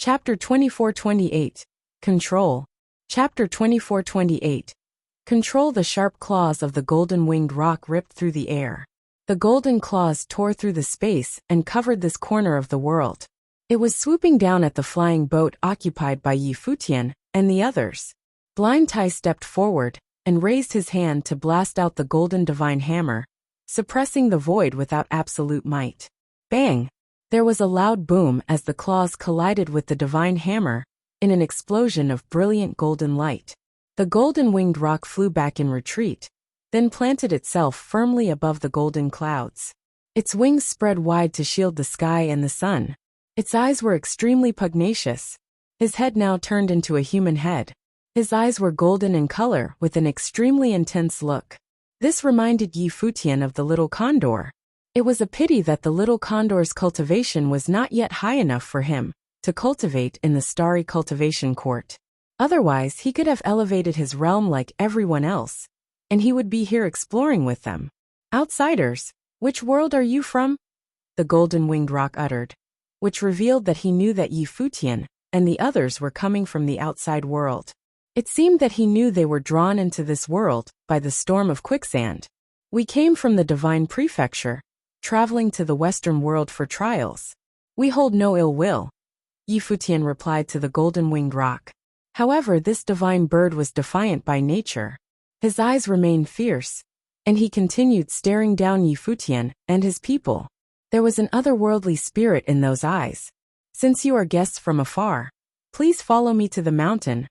Chapter 2428. Control. Chapter 2428. Control. The sharp claws of the golden-winged roc ripped through the air. The golden claws tore through the space and covered this corner of the world. It was swooping down at the flying boat occupied by Futian and the others. Blind Tai stepped forward and raised his hand to blast out the golden divine hammer, suppressing the void without absolute might. Bang! There was a loud boom as the claws collided with the divine hammer, in an explosion of brilliant golden light. The golden-winged roc flew back in retreat, then planted itself firmly above the golden clouds. Its wings spread wide to shield the sky and the sun. Its eyes were extremely pugnacious. His head now turned into a human head. His eyes were golden in color with an extremely intense look. This reminded Futian of the little condor. It was a pity that the little condor's cultivation was not yet high enough for him to cultivate in the starry cultivation court. Otherwise, he could have elevated his realm like everyone else, and he would be here exploring with them. Outsiders, which world are you from? The golden-winged roc uttered, which revealed that he knew that Futian and the others were coming from the outside world. It seemed that he knew they were drawn into this world by the storm of quicksand. We came from the divine prefecture, traveling to the western world for trials. We hold no ill will, Futian replied to the golden-winged roc. However, this divine bird was defiant by nature. His eyes remained fierce, and he continued staring down Futian and his people. There was an otherworldly spirit in those eyes. Since you are guests from afar, please follow me to the mountain,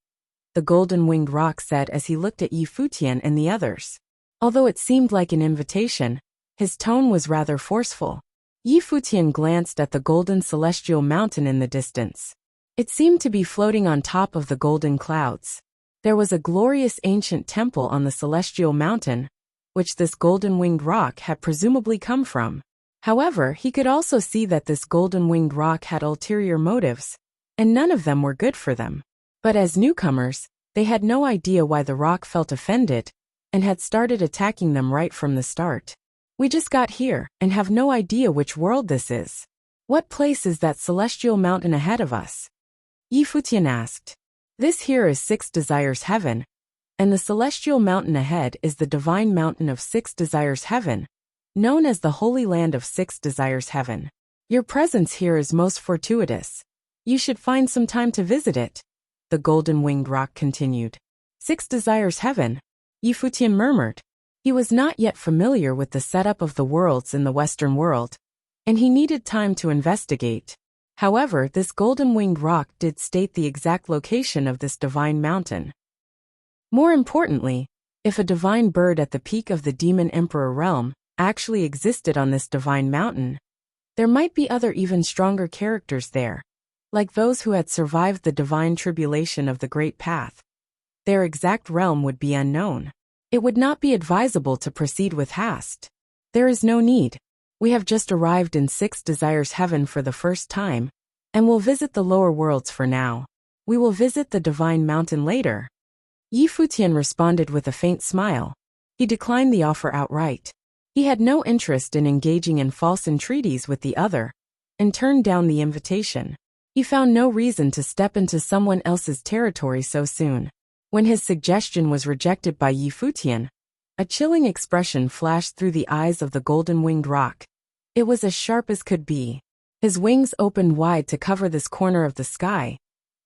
the golden-winged roc said as he looked at Futian and the others. Although it seemed like an invitation, his tone was rather forceful. Futian glanced at the golden celestial mountain in the distance. It seemed to be floating on top of the golden clouds. There was a glorious ancient temple on the celestial mountain, which this golden-winged roc had presumably come from. However, he could also see that this golden-winged roc had ulterior motives, and none of them were good for them. But as newcomers, they had no idea why the roc felt offended, and had started attacking them right from the start. We just got here, and have no idea which world this is. What place is that celestial mountain ahead of us? Futian asked. This here is Six Desires Heaven, and the celestial mountain ahead is the divine mountain of Six Desires Heaven, known as the Holy Land of Six Desires Heaven. Your presence here is most fortuitous. You should find some time to visit it, the golden-winged roc continued. Six Desires Heaven, Futian murmured. He was not yet familiar with the setup of the worlds in the Western world, and he needed time to investigate. However, this golden-winged roc did state the exact location of this divine mountain. More importantly, if a divine bird at the peak of the Demon Emperor realm actually existed on this divine mountain, there might be other even stronger characters there, like those who had survived the divine tribulation of the Great Path. Their exact realm would be unknown. It would not be advisable to proceed with haste. There is no need. We have just arrived in Six Desires Heaven for the first time, and will visit the lower worlds for now. We will visit the divine mountain later. Futian responded with a faint smile. He declined the offer outright. He had no interest in engaging in false entreaties with the other, and turned down the invitation. He found no reason to step into someone else's territory so soon. When his suggestion was rejected by Futian, a chilling expression flashed through the eyes of the golden-winged roc. It was as sharp as could be. His wings opened wide to cover this corner of the sky,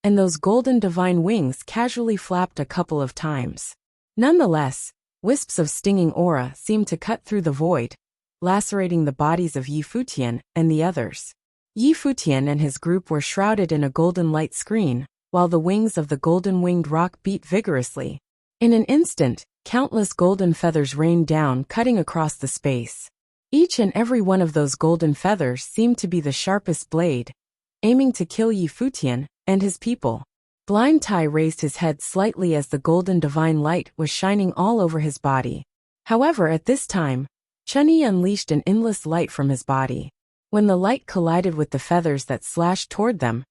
and those golden divine wings casually flapped a couple of times. Nonetheless, wisps of stinging aura seemed to cut through the void, lacerating the bodies of Futian and the others. Futian and his group were shrouded in a golden light screen, while the wings of the golden-winged roc beat vigorously. In an instant, countless golden feathers rained down, cutting across the space. Each and every one of those golden feathers seemed to be the sharpest blade, aiming to kill Futian and his people. Blind Tai raised his head slightly as the golden divine light was shining all over his body. However, at this time, Chun-Yi unleashed an endless light from his body. When the light collided with the feathers that slashed toward them,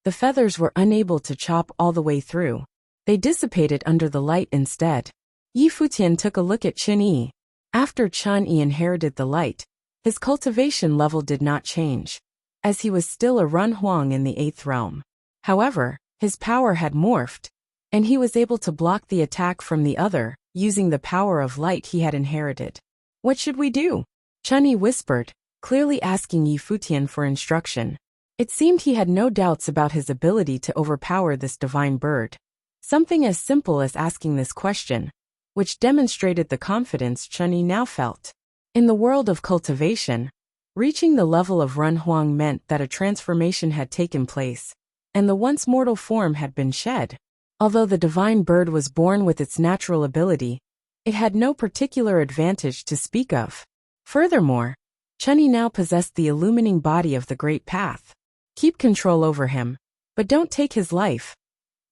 the feathers were unable to chop all the way through. They dissipated under the light instead. Futian took a look at Chun-Yi. After Chun-Yi inherited the light, his cultivation level did not change, as he was still a Run Huang in the 8th realm. However, his power had morphed, and he was able to block the attack from the other, using the power of light he had inherited. What should we do? Chunyi whispered, clearly asking Yi Futian for instruction. It seemed he had no doubts about his ability to overpower this divine bird. Something as simple as asking this question, which demonstrated the confidence Chunyi now felt. In the world of cultivation, reaching the level of Run Huang meant that a transformation had taken place, and the once mortal form had been shed. Although the divine bird was born with its natural ability, it had no particular advantage to speak of. Furthermore, Chunyi now possessed the illumining body of the Great Path. Keep control over him, but don't take his life.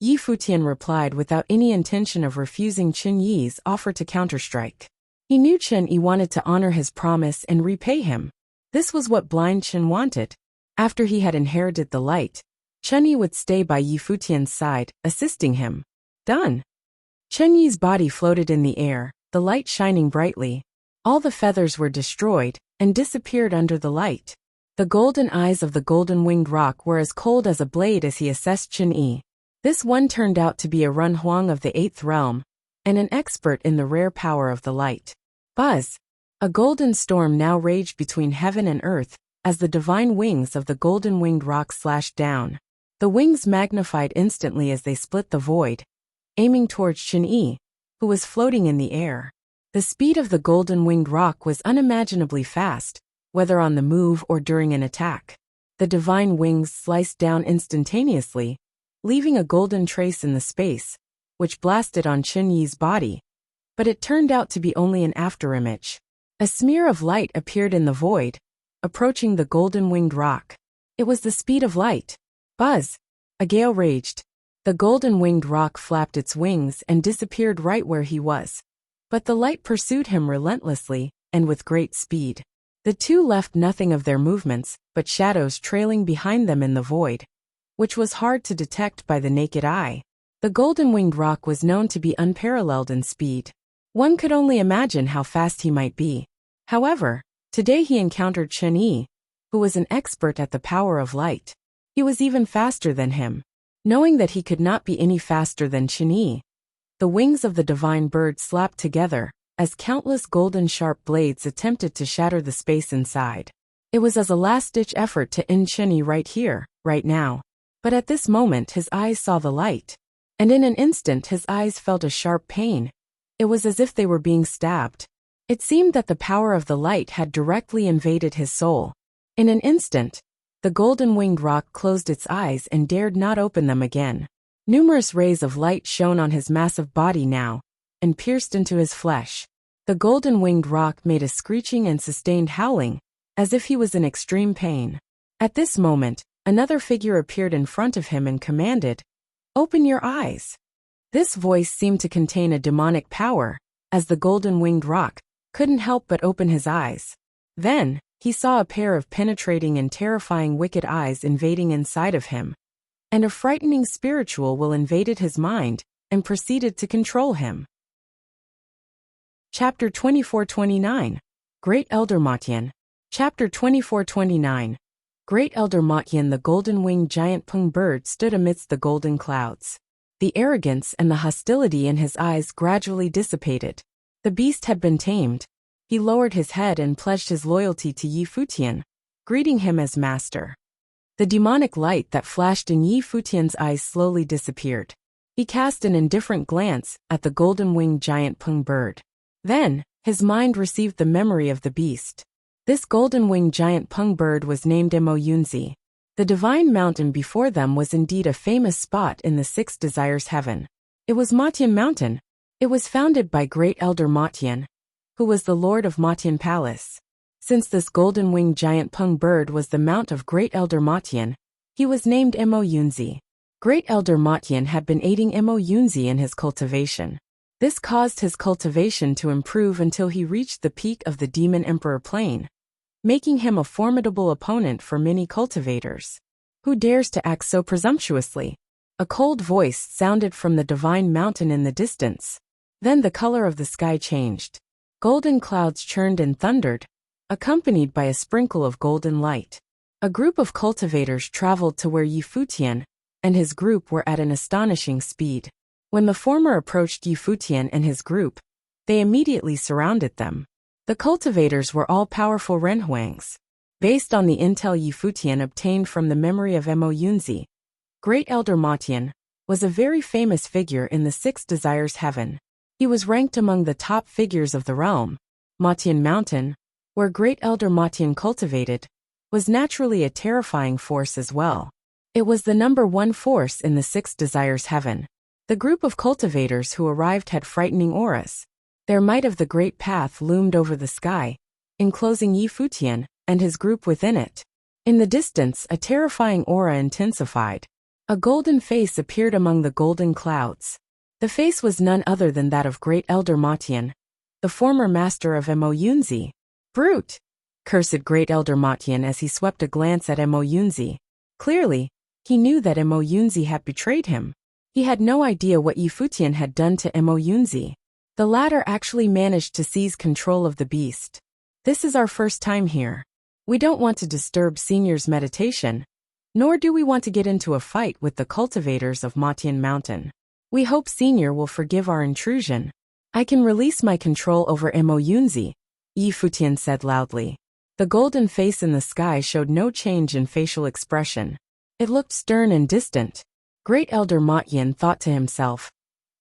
Yi Futian replied without any intention of refusing Chunyi's offer to counterstrike. He knew Chunyi wanted to honor his promise and repay him. This was what blind Chen wanted. After he had inherited the light, Chunyi would stay by Yi Futian's side, assisting him. Done. Chunyi's body floated in the air, the light shining brightly. All the feathers were destroyed and disappeared under the light. The golden eyes of the golden-winged rock were as cold as a blade as he assessed Chunyi. This one turned out to be a Run Huang of the 8th realm, and an expert in the rare power of the light. Buzz! A golden storm now raged between heaven and earth, as the divine wings of the golden-winged rock slashed down. The wings magnified instantly as they split the void, aiming towards Chunyi, who was floating in the air. The speed of the golden-winged rock was unimaginably fast, whether on the move or during an attack. The divine wings sliced down instantaneously, leaving a golden trace in the space, which blasted on Chunyi's body. But it turned out to be only an afterimage. A smear of light appeared in the void, approaching the golden-winged rock. It was the speed of light. Buzz! A gale raged. The golden-winged rock flapped its wings and disappeared right where he was. But the light pursued him relentlessly, and with great speed. The two left nothing of their movements, but shadows trailing behind them in the void, which was hard to detect by the naked eye. The golden-winged rock was known to be unparalleled in speed. One could only imagine how fast he might be. However, today he encountered Chunyi, who was an expert at the power of light. He was even faster than him. Knowing that he could not be any faster than Chunyi, the wings of the divine bird slapped together, as countless golden sharp blades attempted to shatter the space inside. It was as a last-ditch effort to end Chunyi right here, right now. But at this moment his eyes saw the light. And in an instant his eyes felt a sharp pain. It was as if they were being stabbed. It seemed that the power of the light had directly invaded his soul. In an instant, the golden-winged rock closed its eyes and dared not open them again. Numerous rays of light shone on his massive body now, and pierced into his flesh. The golden-winged rock made a screeching and sustained howling, as if he was in extreme pain. At this moment, another figure appeared in front of him and commanded, "Open your eyes." This voice seemed to contain a demonic power, as the golden-winged rock couldn't help but open his eyes. Then, he saw a pair of penetrating and terrifying wicked eyes invading inside of him. And a frightening spiritual will invaded his mind, and proceeded to control him. Chapter 24-29. Great Elder Matian. Chapter 24-29. Great Elder Matian, the golden-winged giant pung bird, stood amidst the golden clouds. The arrogance and the hostility in his eyes gradually dissipated. The beast had been tamed. He lowered his head and pledged his loyalty to Yi Futian, greeting him as master. The demonic light that flashed in Yi Futian's eyes slowly disappeared. He cast an indifferent glance at the golden-winged giant pung bird. Then, his mind received the memory of the beast. This golden-winged giant pung bird was named Mo Yunzi. The divine mountain before them was indeed a famous spot in the 6 Desires Heaven. It was Matian Mountain. It was founded by Great Elder Matian, who was the Lord of Matian Palace. Since this golden-winged giant pung bird was the mount of Great Elder Matian, he was named Mo Yunzi. Great Elder Matian had been aiding Mo Yunzi in his cultivation. This caused his cultivation to improve until he reached the peak of the Demon Emperor Plane, making him a formidable opponent for many cultivators. Who dares to act so presumptuously? A cold voice sounded from the divine mountain in the distance. Then the color of the sky changed. Golden clouds churned and thundered, accompanied by a sprinkle of golden light. A group of cultivators traveled to where Yi Futian, and his group were at an astonishing speed. When the former approached Futian and his group, they immediately surrounded them. The cultivators were all powerful renhuangs. Based on the intel Futian obtained from the memory of Mo Yunzi, Great Elder Matian was a very famous figure in the Six Desires Heaven. He was ranked among the top figures of the realm. Matian Mountain, where Great Elder Matian cultivated, was naturally a terrifying force as well. It was the #1 force in the Six Desires Heaven. The group of cultivators who arrived had frightening auras. Their might of the Great Path loomed over the sky, enclosing Futian and his group within it. In the distance, a terrifying aura intensified. A golden face appeared among the golden clouds. The face was none other than that of Great Elder Matian, the former master of Mo Yunzi. "Brute!" cursed Great Elder Matian as he swept a glance at Mo Yunzi. Clearly, he knew that Mo Yunzi had betrayed him. He had no idea what Futian had done to Mo Yunzi. The latter actually managed to seize control of the beast. "This is our first time here. We don't want to disturb Senior's meditation, nor do we want to get into a fight with the cultivators of Matian Mountain. We hope Senior will forgive our intrusion. I can release my control over Mo Yunzi," Futian said loudly. The golden face in the sky showed no change in facial expression. It looked stern and distant. Great Elder Matian thought to himself,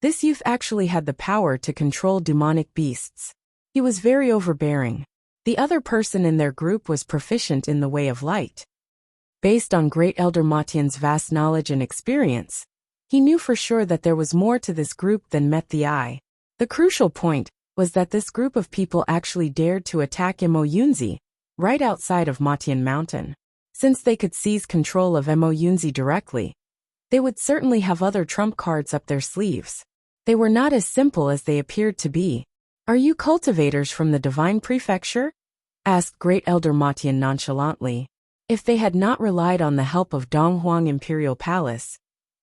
this youth actually had the power to control demonic beasts. He was very overbearing. The other person in their group was proficient in the way of light. Based on Great Elder Matian's vast knowledge and experience, he knew for sure that there was more to this group than met the eye. The crucial point was that this group of people actually dared to attack Mo Yunzi, right outside of Matian Mountain. Since they could seize control of Mo Yunzi directly, they would certainly have other trump cards up their sleeves. They were not as simple as they appeared to be. "Are you cultivators from the Divine Prefecture?" asked Great Elder Matian nonchalantly. If they had not relied on the help of Donghuang Imperial Palace,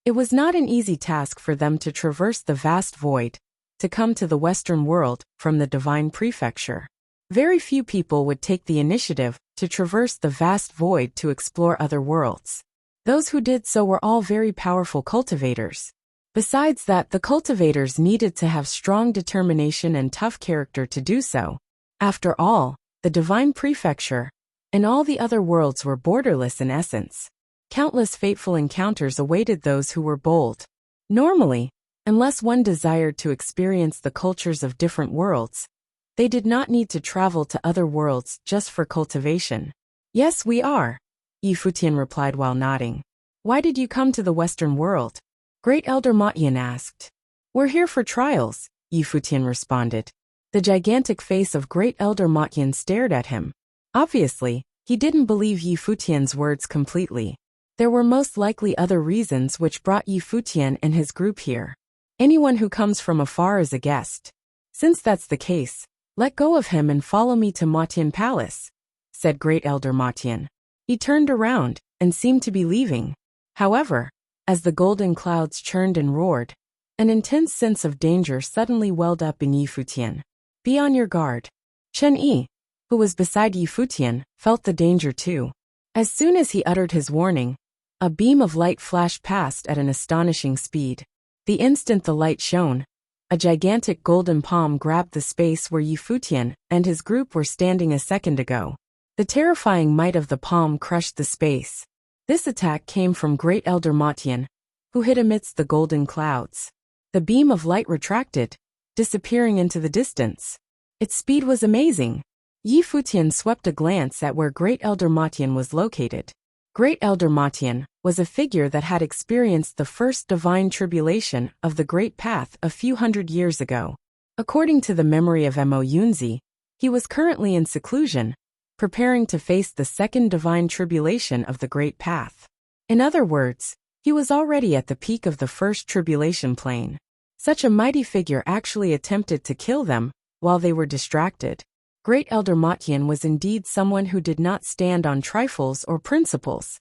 it was not an easy task for them to traverse the vast void, to come to the Western world from the Divine Prefecture. Very few people would take the initiative to traverse the vast void to explore other worlds. Those who did so were all very powerful cultivators. Besides that, the cultivators needed to have strong determination and tough character to do so. After all, the Divine Prefecture and all the other worlds were borderless in essence. Countless fateful encounters awaited those who were bold. Normally, unless one desired to experience the cultures of different worlds, they did not need to travel to other worlds just for cultivation. "Yes, we are," Futian replied while nodding. "Why did you come to the Western world?" Great Elder Matian asked. "We're here for trials," Futian responded. The gigantic face of Great Elder Matian stared at him. Obviously, he didn't believe Futian's words completely. There were most likely other reasons which brought Futian and his group here. Anyone who comes from afar is a guest. "Since that's the case, let go of him and follow me to Matian Palace," said Great Elder Matian. He turned around and seemed to be leaving. However, as the golden clouds churned and roared, an intense sense of danger suddenly welled up in Futian. "Be on your guard." Chen Yi, who was beside Futian, felt the danger too. As soon as he uttered his warning, a beam of light flashed past at an astonishing speed. The instant the light shone, a gigantic golden palm grabbed the space where Futian and his group were standing a second ago. The terrifying might of the palm crushed the space. This attack came from Great Elder Matian, who hid amidst the golden clouds. The beam of light retracted, disappearing into the distance. Its speed was amazing. Futian swept a glance at where Great Elder Matian was located. Great Elder Matian was a figure that had experienced the first divine tribulation of the Great Path a few hundred years ago. According to the memory of Mo Yunzi, he was currently in seclusion, preparing to face the second divine tribulation of the Great Path. In other words, he was already at the peak of the first tribulation plane. Such a mighty figure actually attempted to kill them while they were distracted. Great Elder Matian was indeed someone who did not stand on trifles or principles.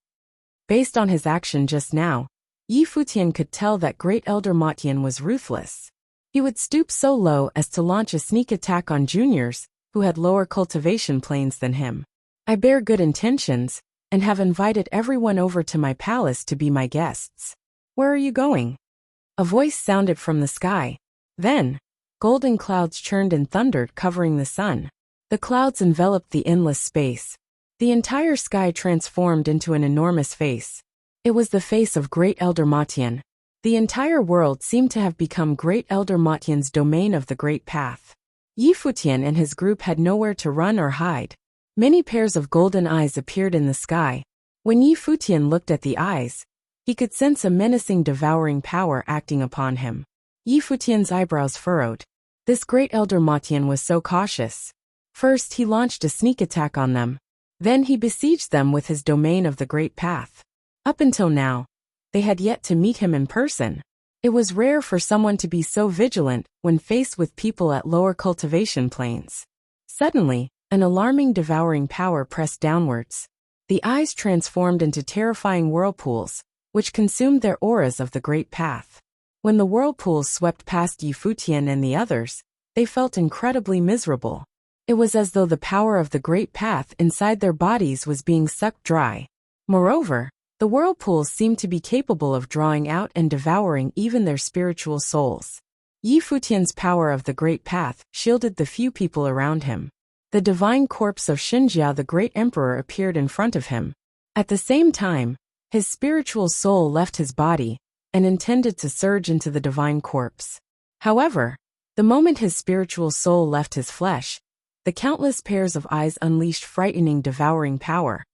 Based on his action just now, Futian could tell that Great Elder Matian was ruthless. He would stoop so low as to launch a sneak attack on juniors who had lower cultivation planes than him. "I bear good intentions, and have invited everyone over to my palace to be my guests. Where are you going? A voice sounded from the sky. Then, golden clouds churned and thundered, covering the sun. The clouds enveloped the endless space. The entire sky transformed into an enormous face. It was the face of Great Elder Matian. The entire world seemed to have become Great Elder Matian's domain of the Great Path. Futian and his group had nowhere to run or hide. Many pairs of golden eyes appeared in the sky. When Futian looked at the eyes, he could sense a menacing devouring power acting upon him. Futian's eyebrows furrowed. This Great Elder Matian was so cautious. First he launched a sneak attack on them. Then he besieged them with his domain of the Great Path. Up until now, they had yet to meet him in person. It was rare for someone to be so vigilant when faced with people at lower cultivation planes. Suddenly, an alarming devouring power pressed downwards. The eyes transformed into terrifying whirlpools, which consumed their auras of the Great Path. When the whirlpools swept past Futian and the others, they felt incredibly miserable. It was as though the power of the Great Path inside their bodies was being sucked dry. Moreover, the whirlpools seemed to be capable of drawing out and devouring even their spiritual souls. Futian's power of the Great Path shielded the few people around him. The divine corpse of Xinjia, the Great Emperor, appeared in front of him. At the same time, his spiritual soul left his body and intended to surge into the divine corpse. However, the moment his spiritual soul left his flesh, the countless pairs of eyes unleashed frightening devouring power,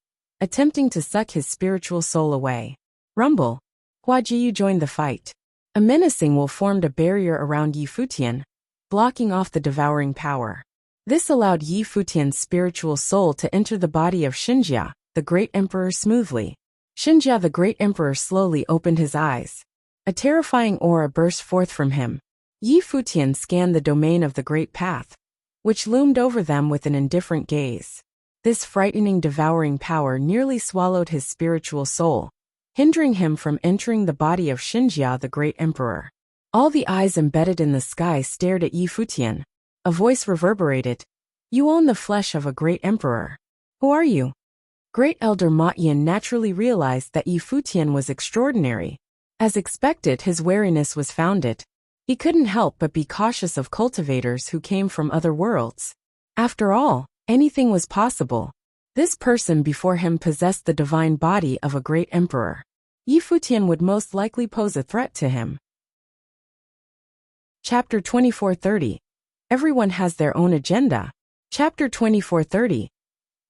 attempting to suck his spiritual soul away. Rumble. Huajiyu joined the fight. A menacing wolf formed a barrier around Futian, blocking off the devouring power. This allowed Futian's spiritual soul to enter the body of Xinjia, the Great Emperor, smoothly. Xinjia, the Great Emperor, slowly opened his eyes. A terrifying aura burst forth from him. Futian scanned the domain of the Great Path, which loomed over them with an indifferent gaze. This frightening devouring power nearly swallowed his spiritual soul, hindering him from entering the body of Xinjia, the Great Emperor. All the eyes embedded in the sky stared at Futian. A voice reverberated. You own the flesh of a Great Emperor. Who are you? Great Elder Matian naturally realized that Futian was extraordinary. As expected, his wariness was founded. He couldn't help but be cautious of cultivators who came from other worlds. After all, anything was possible. This person before him possessed the divine body of a great emperor. Futian would most likely pose a threat to him. Chapter 2430. Everyone has their own agenda. Chapter 2430.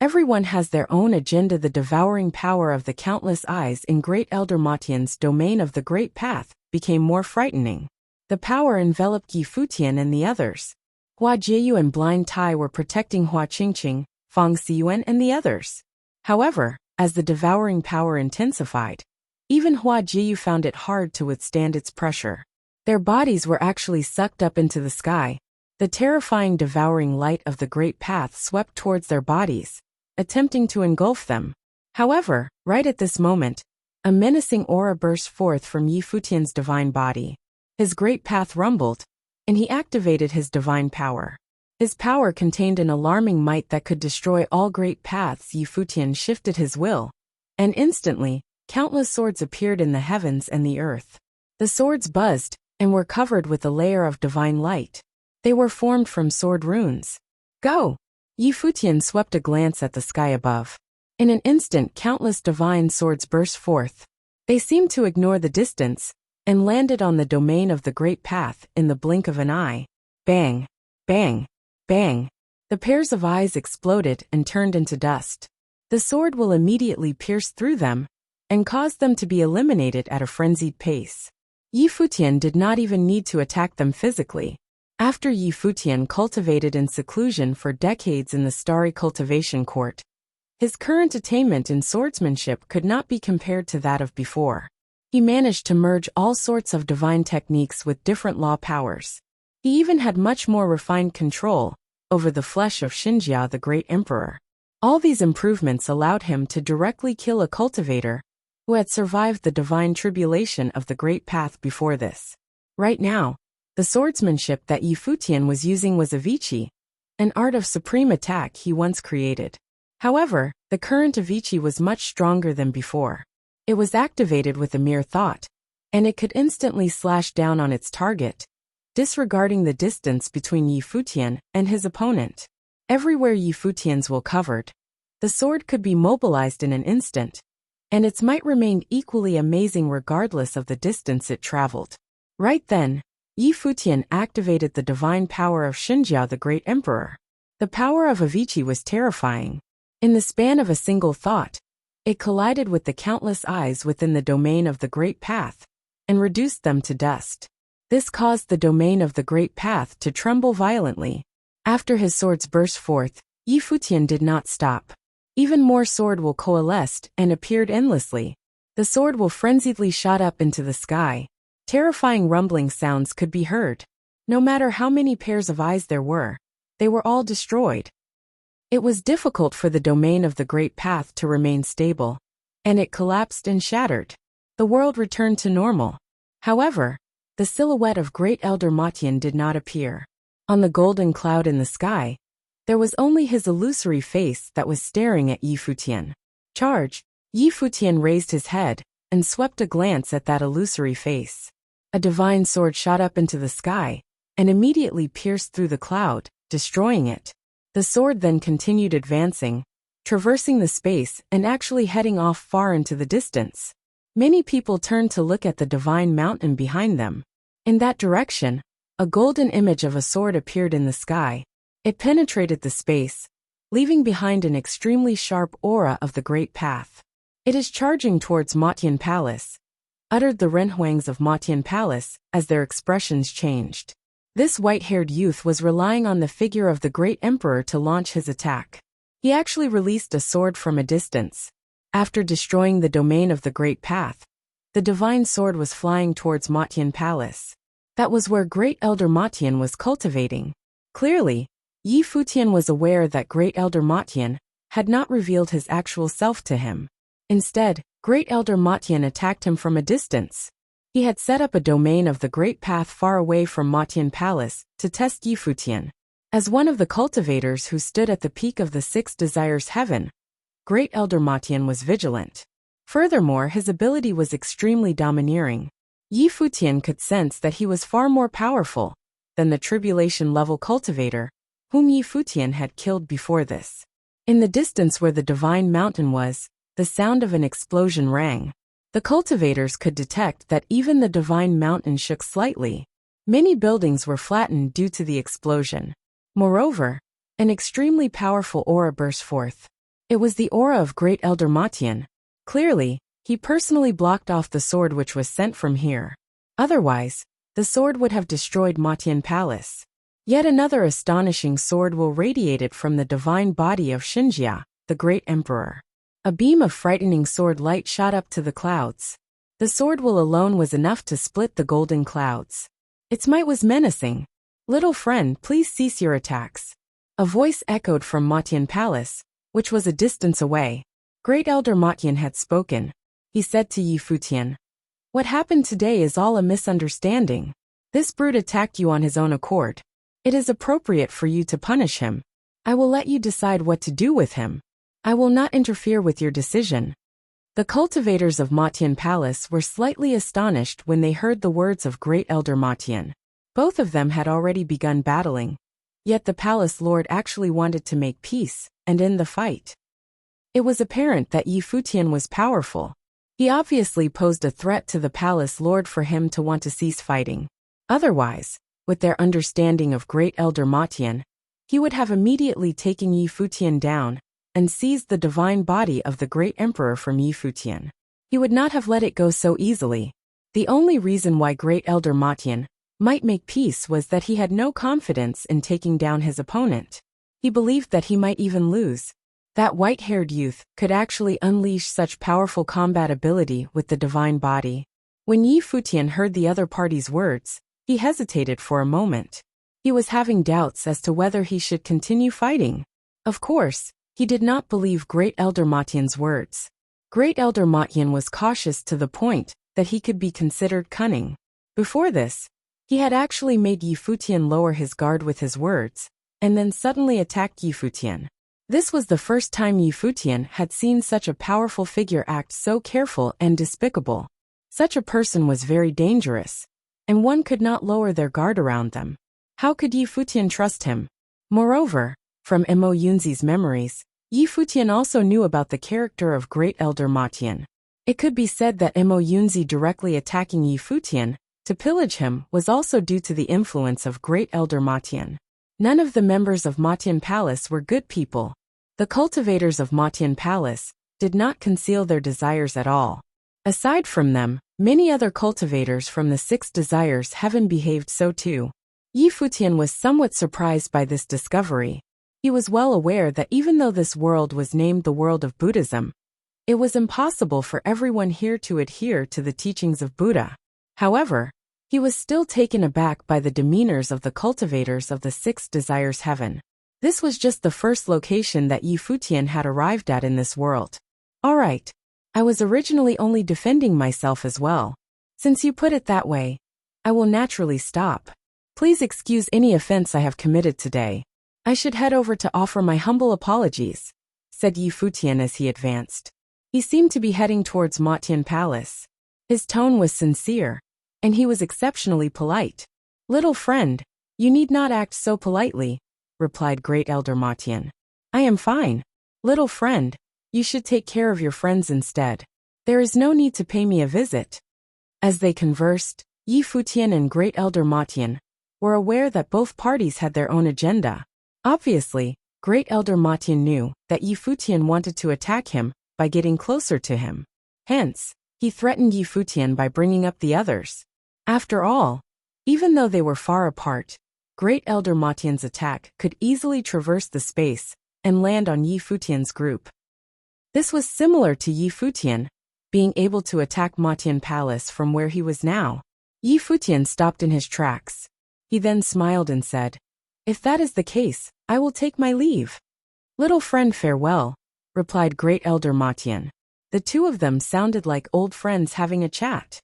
Everyone has their own agenda. The devouring power of the countless eyes in Great Elder Matian's domain of the Great Path became more frightening. The power enveloped Futian and the others. Hua Jieyu and Blind Tai were protecting Hua Qingqing, Fang Xiyuan and the others. However, as the devouring power intensified, even Hua Jieyu found it hard to withstand its pressure. Their bodies were actually sucked up into the sky. The terrifying devouring light of the Great Path swept towards their bodies, attempting to engulf them. However, right at this moment, a menacing aura burst forth from Futian's divine body. His Great Path rumbled, and he activated his divine power. His power contained an alarming might that could destroy all great paths. Futian shifted his will, and instantly, countless swords appeared in the heavens and the earth. The swords buzzed, and were covered with a layer of divine light. They were formed from sword runes. Go! Futian swept a glance at the sky above. In an instant, countless divine swords burst forth. They seemed to ignore the distance, and landed on the domain of the Great Path in the blink of an eye. Bang! Bang! Bang! The pairs of eyes exploded and turned into dust. The sword will immediately pierce through them, and cause them to be eliminated at a frenzied pace. Futian did not even need to attack them physically. After Futian cultivated in seclusion for decades in the Starry Cultivation Court, his current attainment in swordsmanship could not be compared to that of before. He managed to merge all sorts of divine techniques with different law powers. He even had much more refined control over the flesh of Xinjia, the Great Emperor. All these improvements allowed him to directly kill a cultivator who had survived the divine tribulation of the Great Path before this. Right now, the swordsmanship that Futian was using was Avici, an art of supreme attack he once created. However, the current Avici was much stronger than before. It was activated with a mere thought, and it could instantly slash down on its target, disregarding the distance between Yi Futian and his opponent. Everywhere Yi Futian's will covered, the sword could be mobilized in an instant, and its might remained equally amazing regardless of the distance it traveled. Right then, Yi Futian activated the divine power of Xinjia the Great Emperor. The power of Avicii was terrifying. In the span of a single thought, it collided with the countless eyes within the domain of the Great Path, and reduced them to dust. This caused the domain of the Great Path to tremble violently. After his swords burst forth, Yi Futian did not stop. Even more sword will coalesced and appeared endlessly. The sword will frenziedly shot up into the sky. Terrifying rumbling sounds could be heard. No matter how many pairs of eyes there were, they were all destroyed. It was difficult for the domain of the Great Path to remain stable, and it collapsed and shattered. The world returned to normal. However, the silhouette of Great Elder Matian did not appear. On the golden cloud in the sky, there was only his illusory face that was staring at Yi Futian. Charge! Yi Futian raised his head and swept a glance at that illusory face. A divine sword shot up into the sky and immediately pierced through the cloud, destroying it. The sword then continued advancing, traversing the space and actually heading off far into the distance. Many people turned to look at the divine mountain behind them. In that direction, a golden image of a sword appeared in the sky. It penetrated the space, leaving behind an extremely sharp aura of the Great Path. "It is charging towards Matian Palace," uttered the Renhuangs of Matian Palace as their expressions changed. This white-haired youth was relying on the figure of the Great Emperor to launch his attack. He actually released a sword from a distance. After destroying the domain of the Great Path, the divine sword was flying towards Matian Palace. That was where Great Elder Matian was cultivating. Clearly, Yi Futian was aware that Great Elder Matian had not revealed his actual self to him. Instead, Great Elder Matian attacked him from a distance. He had set up a domain of the Great Path far away from Matian Palace to test Yi Futian. As one of the cultivators who stood at the peak of the Six Desires Heaven, Great Elder Matian was vigilant. Furthermore, his ability was extremely domineering. Yi Futian could sense that he was far more powerful than the tribulation-level cultivator, whom Yi Futian had killed before this. In the distance where the divine mountain was, the sound of an explosion rang. The cultivators could detect that even the divine mountain shook slightly. Many buildings were flattened due to the explosion. Moreover, an extremely powerful aura burst forth. It was the aura of Great Elder Matian. Clearly, he personally blocked off the sword which was sent from here. Otherwise, the sword would have destroyed Matian Palace. Yet another astonishing sword will radiated from the divine body of Xinjia, the Great Emperor. A beam of frightening sword light shot up to the clouds. The sword will alone was enough to split the golden clouds. Its might was menacing. "Little friend, please cease your attacks." A voice echoed from Matian Palace, which was a distance away. Great Elder Matian had spoken. He said to Yi Futian, "What happened today is all a misunderstanding. This brute attacked you on his own accord. It is appropriate for you to punish him. I will let you decide what to do with him. I will not interfere with your decision." The cultivators of Matian Palace were slightly astonished when they heard the words of Great Elder Matian. Both of them had already begun battling. Yet the palace lord actually wanted to make peace and end the fight. It was apparent that Yi Futian was powerful. He obviously posed a threat to the palace lord for him to want to cease fighting. Otherwise, with their understanding of Great Elder Matian, he would have immediately taken Yi Futian down and seized the divine body of the Great Emperor from Yi Futian. He would not have let it go so easily. The only reason why Great Elder Matian might make peace was that he had no confidence in taking down his opponent. He believed that he might even lose. That white-haired youth could actually unleash such powerful combat ability with the divine body. When Yi Futian heard the other party's words, he hesitated for a moment. He was having doubts as to whether he should continue fighting. Of course, he did not believe Great Elder Matian's words. Great Elder Matian was cautious to the point that he could be considered cunning. Before this, he had actually made Yi Futian lower his guard with his words, and then suddenly attacked Yi Futian. This was the first time Yi Futian had seen such a powerful figure act so careful and despicable. Such a person was very dangerous, and one could not lower their guard around them. How could Yi Futian trust him? Moreover, from Mo Yunzi's memories, Yi Futian also knew about the character of Great Elder Ma Tian. It could be said that Mo Yunzi directly attacking Yi Futian to pillage him was also due to the influence of Great Elder Ma Tian. None of the members of Ma Tian Palace were good people. The cultivators of Ma Tian Palace did not conceal their desires at all. Aside from them, many other cultivators from the 6 desires heaven behaved so too. Yi Futian was somewhat surprised by this discovery. He was well aware that even though this world was named the world of Buddhism, it was impossible for everyone here to adhere to the teachings of Buddha. However, he was still taken aback by the demeanors of the cultivators of the 6 desires heaven. This was just the first location that Yi Futian had arrived at in this world. All right. I was originally only defending myself as well. Since you put it that way, I will naturally stop. Please excuse any offense I have committed today. I should head over to offer my humble apologies, said Yi Futian as he advanced. He seemed to be heading towards Ma Tian Palace. His tone was sincere, and he was exceptionally polite. Little friend, you need not act so politely, replied Great Elder Ma Tian. I am fine. Little friend, you should take care of your friends instead. There is no need to pay me a visit. As they conversed, Yi Futian and Great Elder Ma Tian were aware that both parties had their own agenda. Obviously, Great Elder Ma Tian knew that Yi Futian wanted to attack him by getting closer to him. Hence, he threatened Yi Futian by bringing up the others. After all, even though they were far apart, Great Elder Ma Tian's attack could easily traverse the space and land on Yi Futian's group. This was similar to Yi Futian being able to attack Ma Tian Palace from where he was now. Yi Futian stopped in his tracks. He then smiled and said, "If that is the case, I will take my leave." "Little friend, farewell," replied Great Elder Ma Tian. The two of them sounded like old friends having a chat.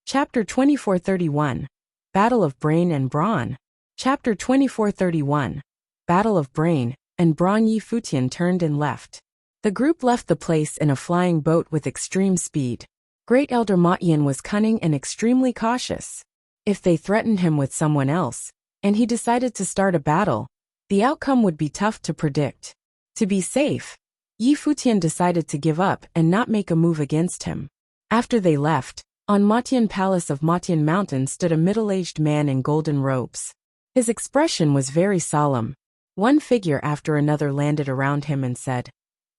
Chapter 2431. Battle of Brain and Brawn. Chapter 2431. Battle of Brain and Brawn. Yi Futian turned and left. The group left the place in a flying boat with extreme speed. Great Elder Ma Tian was cunning and extremely cautious. If they threatened him with someone else, and he decided to start a battle, the outcome would be tough to predict. To be safe, Yi Futian decided to give up and not make a move against him. After they left, on Ma Tian Palace of Ma Tian Mountain stood a middle-aged man in golden robes. His expression was very solemn. One figure after another landed around him and said,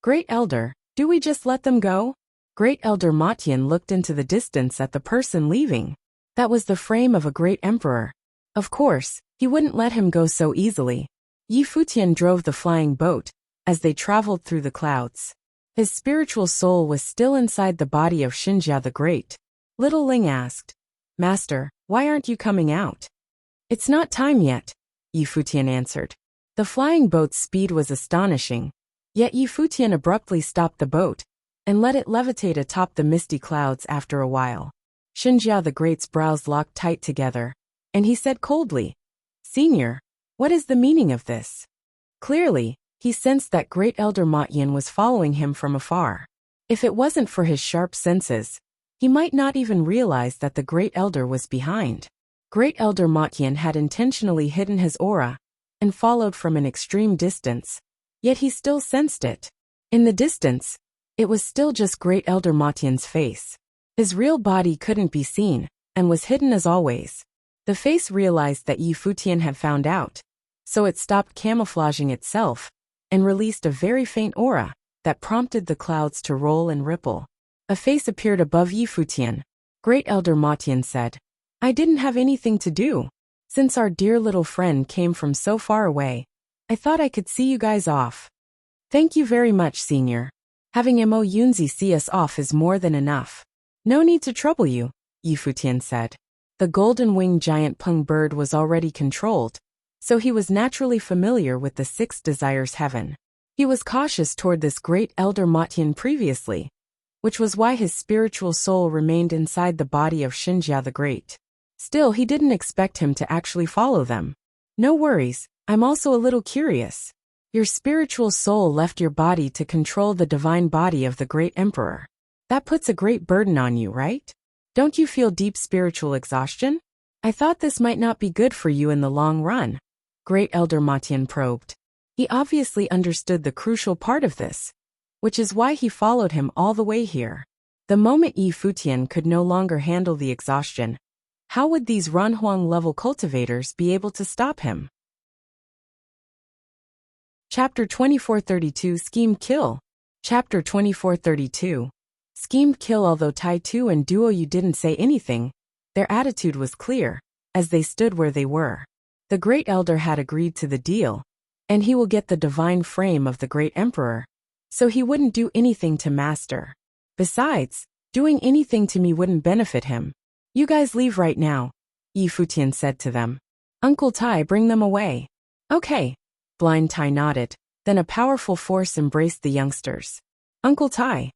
"Great Elder, do we just let them go?" Great Elder Ma Tian looked into the distance at the person leaving. That was the frame of a great emperor. Of course, he wouldn't let him go so easily. Yi Futian drove the flying boat as they traveled through the clouds. His spiritual soul was still inside the body of Xinjia the Great. Little Ling asked, "Master, why aren't you coming out?" "It's not time yet," Yi Futian answered. The flying boat's speed was astonishing, yet Yi Futian abruptly stopped the boat and let it levitate atop the misty clouds after a while. Xinjia the Great's brows locked tight together, and he said coldly, "Senior, what is the meaning of this?" Clearly, he sensed that Great Elder Ma Tian was following him from afar. If it wasn't for his sharp senses, he might not even realize that the Great Elder was behind. Great Elder Ma Tian had intentionally hidden his aura and followed from an extreme distance, yet he still sensed it. In the distance, it was still just Great Elder Ma Tian's face. His real body couldn't be seen, and was hidden as always. The face realized that Yi Futian had found out, so it stopped camouflaging itself and released a very faint aura that prompted the clouds to roll and ripple. A face appeared above Yi Futian. Great Elder Ma Tian said, "I didn't have anything to do. Since our dear little friend came from so far away, I thought I could see you guys off." "Thank you very much, Senior. Having Mo Yunzi see us off is more than enough. No need to trouble you," Yi Futian said. The golden-winged giant Peng bird was already controlled, so he was naturally familiar with the 6 desires heaven. He was cautious toward this Great Elder Ma Tian previously, which was why his spiritual soul remained inside the body of Xinjia the Great. Still, he didn't expect him to actually follow them. "No worries, I'm also a little curious. Your spiritual soul left your body to control the divine body of the Great Emperor. That puts a great burden on you, right? Don't you feel deep spiritual exhaustion? I thought this might not be good for you in the long run. Great Elder Matian probed. He obviously understood the crucial part of this, which is why he followed him all the way here. The moment Yi Futian could no longer handle the exhaustion, how would these Runhuang-level cultivators be able to stop him? Chapter 2432 Schemed Kill. Chapter 2432 Schemed Kill. Although Tai Tu and Duo Yu didn't say anything, their attitude was clear, as they stood where they were. The Great Elder had agreed to the deal, and he will get the divine frame of the Great Emperor, so he wouldn't do anything to Master. Besides, doing anything to me wouldn't benefit him. You guys leave right now, Yi Futian said to them. Uncle Tai, bring them away. Okay. Blind Tai nodded, then a powerful force embraced the youngsters. Uncle Tai.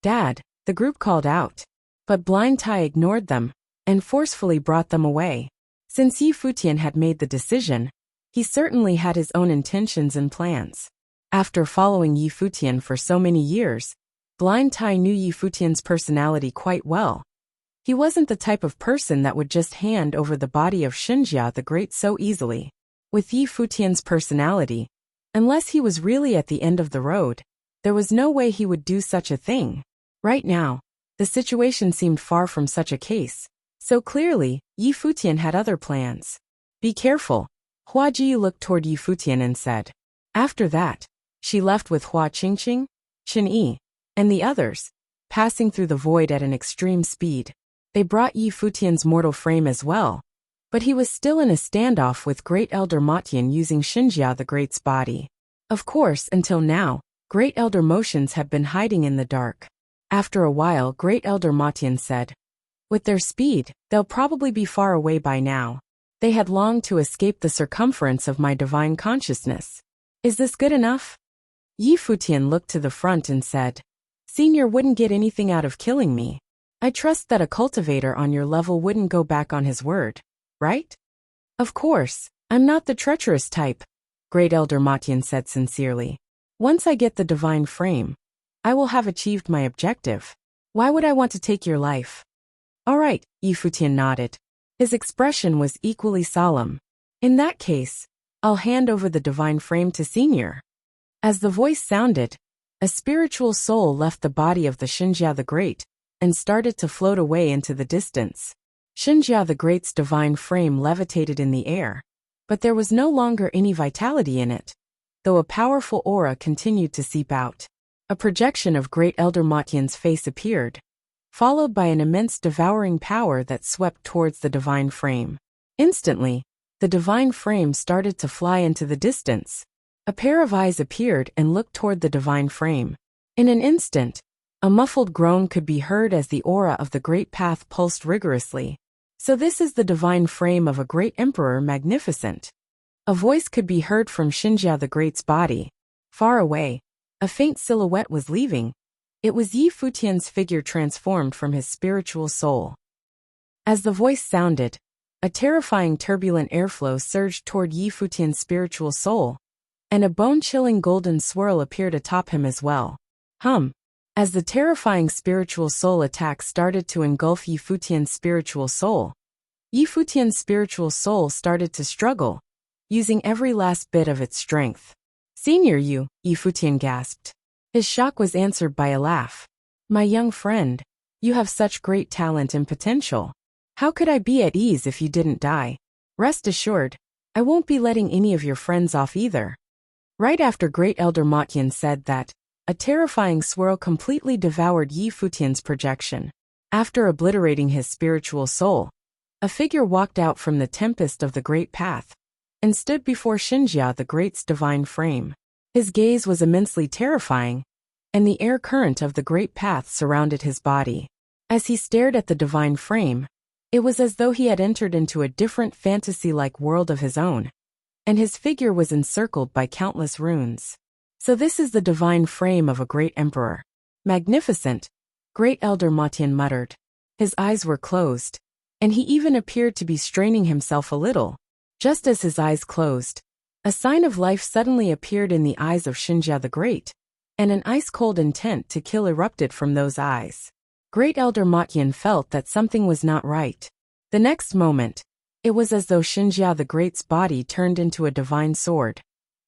Dad, the group called out. But Blind Tai ignored them and forcefully brought them away. Since Yi Futian had made the decision, he certainly had his own intentions and plans. After following Yi Futian for so many years, Blind Tai knew Yi Futian's personality quite well. He wasn't the type of person that would just hand over the body of Xinjia the Great so easily. With Yi Futian's personality, unless he was really at the end of the road, there was no way he would do such a thing. Right now, the situation seemed far from such a case, so clearly, Yi Futian had other plans. Be careful. Hua Ji looked toward Yi Futian and said. After that, she left with Hua Qingqing, Chen Yi, and the others, passing through the void at an extreme speed. They brought Yi Futian's mortal frame as well, but he was still in a standoff with Great Elder Matian using Xinjia the Great's body. Of course, until now, Great Elder Motions had been hiding in the dark. After a while, Great Elder Matian said, with their speed, they'll probably be far away by now. They had longed to escape the circumference of my divine consciousness. Is this good enough? Yi Futian looked to the front and said, Senior wouldn't get anything out of killing me. I trust that a cultivator on your level wouldn't go back on his word, right? Of course, I'm not the treacherous type, Great Elder Matian said sincerely. Once I get the divine frame, I will have achieved my objective. Why would I want to take your life? All right, Yi Futian nodded. His expression was equally solemn. In that case, I'll hand over the divine frame to Senior. As the voice sounded, a spiritual soul left the body of the Xinjia the Great and started to float away into the distance. Xinjia the Great's divine frame levitated in the air, but there was no longer any vitality in it, though a powerful aura continued to seep out. A projection of Great Elder Matian's face appeared, followed by an immense devouring power that swept towards the divine frame. Instantly, the divine frame started to fly into the distance. A pair of eyes appeared and looked toward the divine frame. In an instant, a muffled groan could be heard as the aura of the Great Path pulsed rigorously. So this is the divine frame of a great emperor, magnificent. A voice could be heard from Xinjia the Great's body. Far away, a faint silhouette was leaving. It was Yi Futian's figure transformed from his spiritual soul. As the voice sounded, a terrifying turbulent airflow surged toward Yi Futian's spiritual soul, and a bone-chilling golden swirl appeared atop him as well. As the terrifying spiritual soul attack started to engulf Yi Futian's spiritual soul, Yi Futian's spiritual soul started to struggle, using every last bit of its strength. Senior Yi Futian gasped. His shock was answered by a laugh. My young friend, you have such great talent and potential. How could I be at ease if you didn't die? Rest assured, I won't be letting any of your friends off either. Right after Great Elder Matian said that, a terrifying swirl completely devoured Yi Futian's projection. After obliterating his spiritual soul, a figure walked out from the tempest of the Great Path and stood before Xinjia the Great's divine frame. His gaze was immensely terrifying, and the air current of the Great Path surrounded his body. As he stared at the divine frame, it was as though he had entered into a different fantasy-like world of his own, and his figure was encircled by countless runes. So this is the divine frame of a great emperor. Magnificent, Great Elder Matian muttered. His eyes were closed, and he even appeared to be straining himself a little. Just as his eyes closed, a sign of life suddenly appeared in the eyes of Xinjia the Great, and an ice-cold intent to kill erupted from those eyes. Great Elder Matian felt that something was not right. The next moment, it was as though Xinjia the Great's body turned into a divine sword,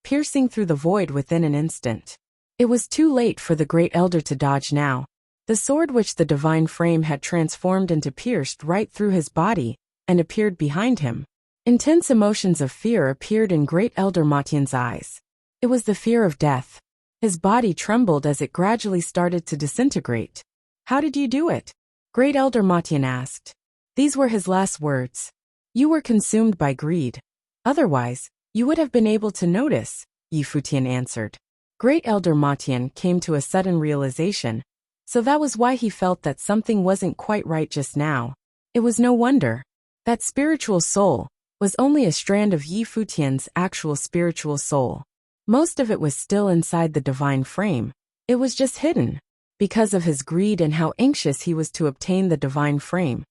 piercing through the void within an instant. It was too late for the Great Elder to dodge now. The sword which the divine frame had transformed into pierced right through his body and appeared behind him. Intense emotions of fear appeared in Great Elder Matian's eyes. It was the fear of death. His body trembled as it gradually started to disintegrate. "How did you do it?" Great Elder Matian asked. These were his last words. "You were consumed by greed. Otherwise, you would have been able to notice," Futian answered. Great Elder Matian came to a sudden realization. So that was why he felt that something wasn't quite right just now. It was no wonder. That spiritual soul was only a strand of Futian's actual spiritual soul. Most of it was still inside the divine frame. It was just hidden. Because of his greed and how anxious he was to obtain the divine frame,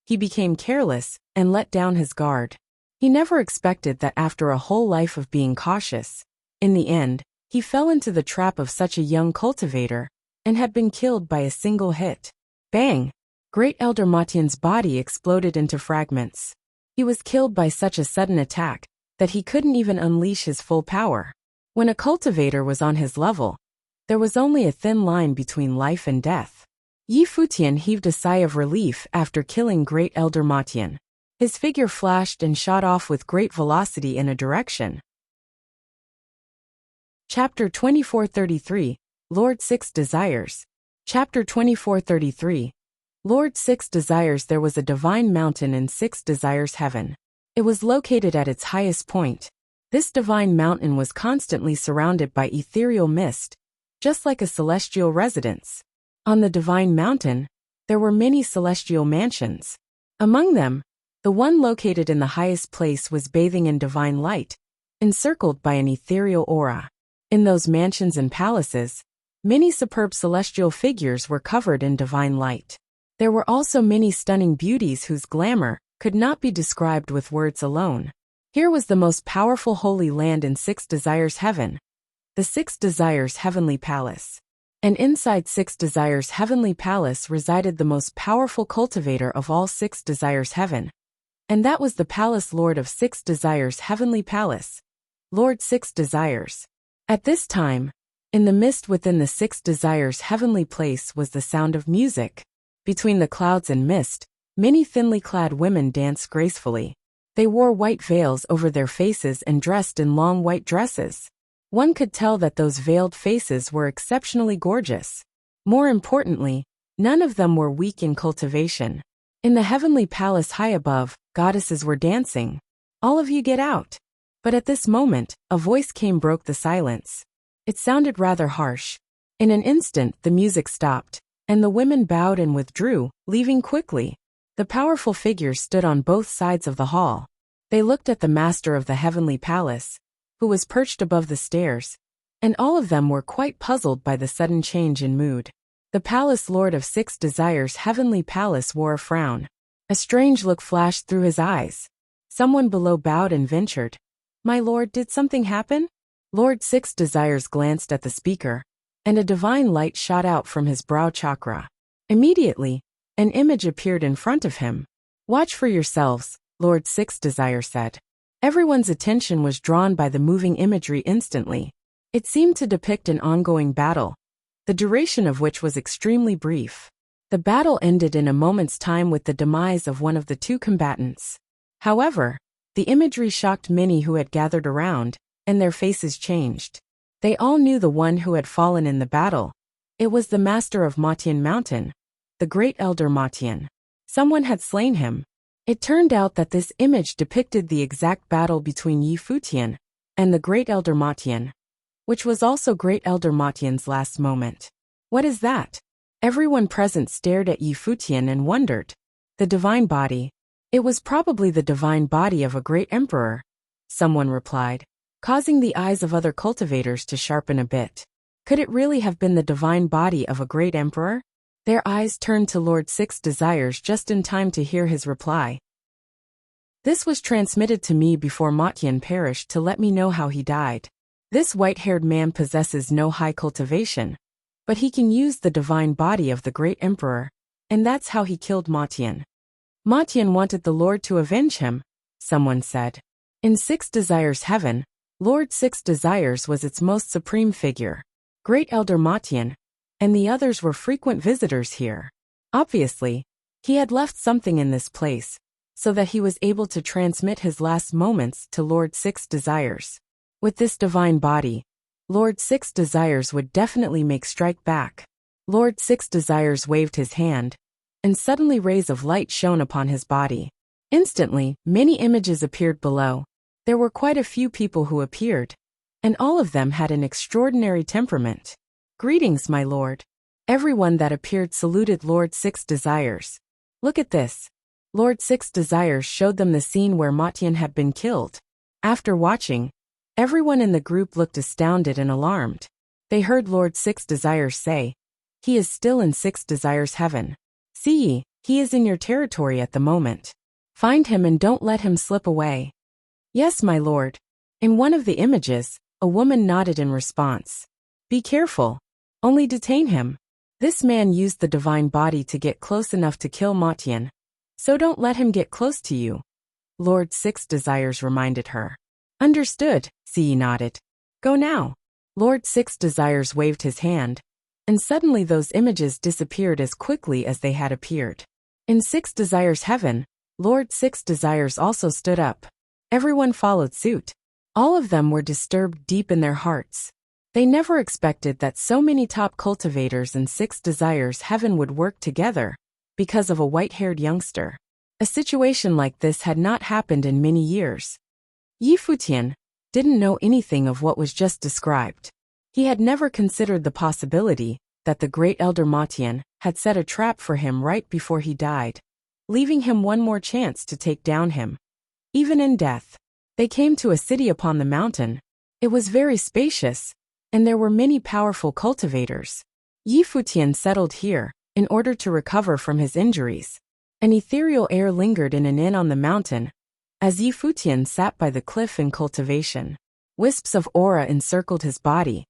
he became careless and let down his guard. He never expected that after a whole life of being cautious, in the end, he fell into the trap of such a young cultivator and had been killed by a single hit. Bang! Great Elder Matian's body exploded into fragments. He was killed by such a sudden attack that he couldn't even unleash his full power. When a cultivator was on his level, there was only a thin line between life and death. Futian heaved a sigh of relief after killing Great Elder Matian. His figure flashed and shot off with great velocity in a direction. Chapter 2433, Lord Six Desires. Chapter 2433. Lord Six Desires. There was a divine mountain in Six Desires heaven. It was located at its highest point. This divine mountain was constantly surrounded by ethereal mist, just like a celestial residence. On the divine mountain, there were many celestial mansions. Among them, the one located in the highest place was bathing in divine light, encircled by an ethereal aura. In those mansions and palaces, many superb celestial figures were covered in divine light. There were also many stunning beauties whose glamour could not be described with words alone. Here was the most powerful holy land in Six Desires heaven, the Six Desires Heavenly Palace. And inside Six Desires Heavenly Palace resided the most powerful cultivator of all Six Desires heaven. And that was the Palace Lord of Six Desires Heavenly Palace, Lord Six Desires. At this time, in the mist within the Six Desires heavenly place was the sound of music. Between the clouds and mist, many thinly clad women danced gracefully. They wore white veils over their faces and dressed in long white dresses. One could tell that those veiled faces were exceptionally gorgeous. More importantly, none of them were weak in cultivation. In the heavenly palace high above, goddesses were dancing. "All of you get out." But at this moment, a voice broke the silence. It sounded rather harsh. In an instant, the music stopped, and the women bowed and withdrew, leaving quickly. The powerful figures stood on both sides of the hall. They looked at the master of the heavenly palace, who was perched above the stairs, and all of them were quite puzzled by the sudden change in mood. The Palace Lord of Six Desires Heavenly Palace wore a frown. A strange look flashed through his eyes. Someone below bowed and ventured, "My lord, did something happen?" Lord Six Desires glanced at the speaker, and a divine light shot out from his brow chakra. Immediately, an image appeared in front of him. "Watch for yourselves," Lord Six Desires said. Everyone's attention was drawn by the moving imagery instantly. It seemed to depict an ongoing battle, the duration of which was extremely brief. The battle ended in a moment's time with the demise of one of the two combatants. However, the imagery shocked many who had gathered around, and their faces changed. They all knew the one who had fallen in the battle. It was the master of Matian Mountain, the Great Elder Matian. Someone had slain him. It turned out that this image depicted the exact battle between Futian and the Great Elder Matian, which was also Great Elder Matian's last moment. "What is that?" Everyone present stared at Futian and wondered. "The divine body. It was probably the divine body of a great emperor," someone replied, causing the eyes of other cultivators to sharpen a bit. Could it really have been the divine body of a great emperor? Their eyes turned to Lord Six Desires just in time to hear his reply. "This was transmitted to me before Matian perished to let me know how he died. This white-haired man possesses no high cultivation, but he can use the divine body of the great emperor, and that's how he killed Matian. Matian wanted the Lord to avenge him, someone said. In Six Desires Heaven, Lord Six Desires was its most supreme figure, Great Elder Matian, and the others were frequent visitors here. Obviously, he had left something in this place, so that he was able to transmit his last moments to Lord Six Desires. With this divine body, Lord Six Desires would definitely make strike back. Lord Six Desires waved his hand, and suddenly rays of light shone upon his body. Instantly, many images appeared below. There were quite a few people who appeared, and all of them had an extraordinary temperament. Greetings, my lord. Everyone that appeared saluted Lord Six Desires. Look at this. Lord Six Desires showed them the scene where Matian had been killed. After watching, everyone in the group looked astounded and alarmed. They heard Lord Six Desires say, "He is still in Six Desires Heaven. See ye, he is in your territory at the moment. Find him and don't let him slip away." "Yes, my lord." In one of the images, a woman nodded in response. "Be careful. Only detain him. This man used the divine body to get close enough to kill Matian, so don't let him get close to you," Lord Six Desires reminded her. "Understood," Ci nodded. "Go now." Lord Six Desires waved his hand, and suddenly those images disappeared as quickly as they had appeared. In Six Desires Heaven, Lord Six Desires also stood up. Everyone followed suit. All of them were disturbed deep in their hearts. They never expected that so many top cultivators in Six Desires Heaven would work together, because of a white-haired youngster. A situation like this had not happened in many years. Futian didn't know anything of what was just described. He had never considered the possibility that the great Elder Matian had set a trap for him right before he died, leaving him one more chance to take down him. Even in death, they came to a city upon the mountain. It was very spacious, and there were many powerful cultivators. Futian settled here in order to recover from his injuries. An ethereal air lingered in an inn on the mountain, as Futian sat by the cliff in cultivation. Wisps of aura encircled his body,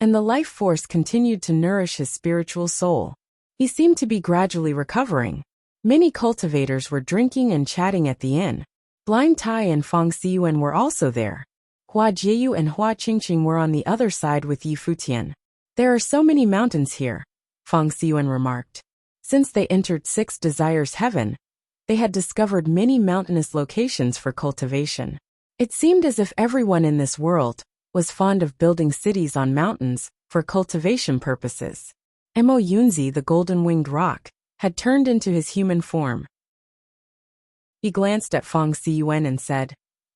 and the life force continued to nourish his spiritual soul. He seemed to be gradually recovering. Many cultivators were drinking and chatting at the inn. Blind Tai and Fang Xiyuan were also there. Hua Jiyu and Hua Qingqing were on the other side with Futian. "There are so many mountains here," Fang Xiyuan remarked. Since they entered Six Desires Heaven, they had discovered many mountainous locations for cultivation. It seemed as if everyone in this world was fond of building cities on mountains for cultivation purposes. Mo Yunzi, the golden-winged rock, had turned into his human form. He glanced at Fang Xiyuan and said,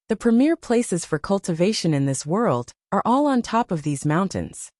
"The premier places for cultivation in this world are all on top of these mountains."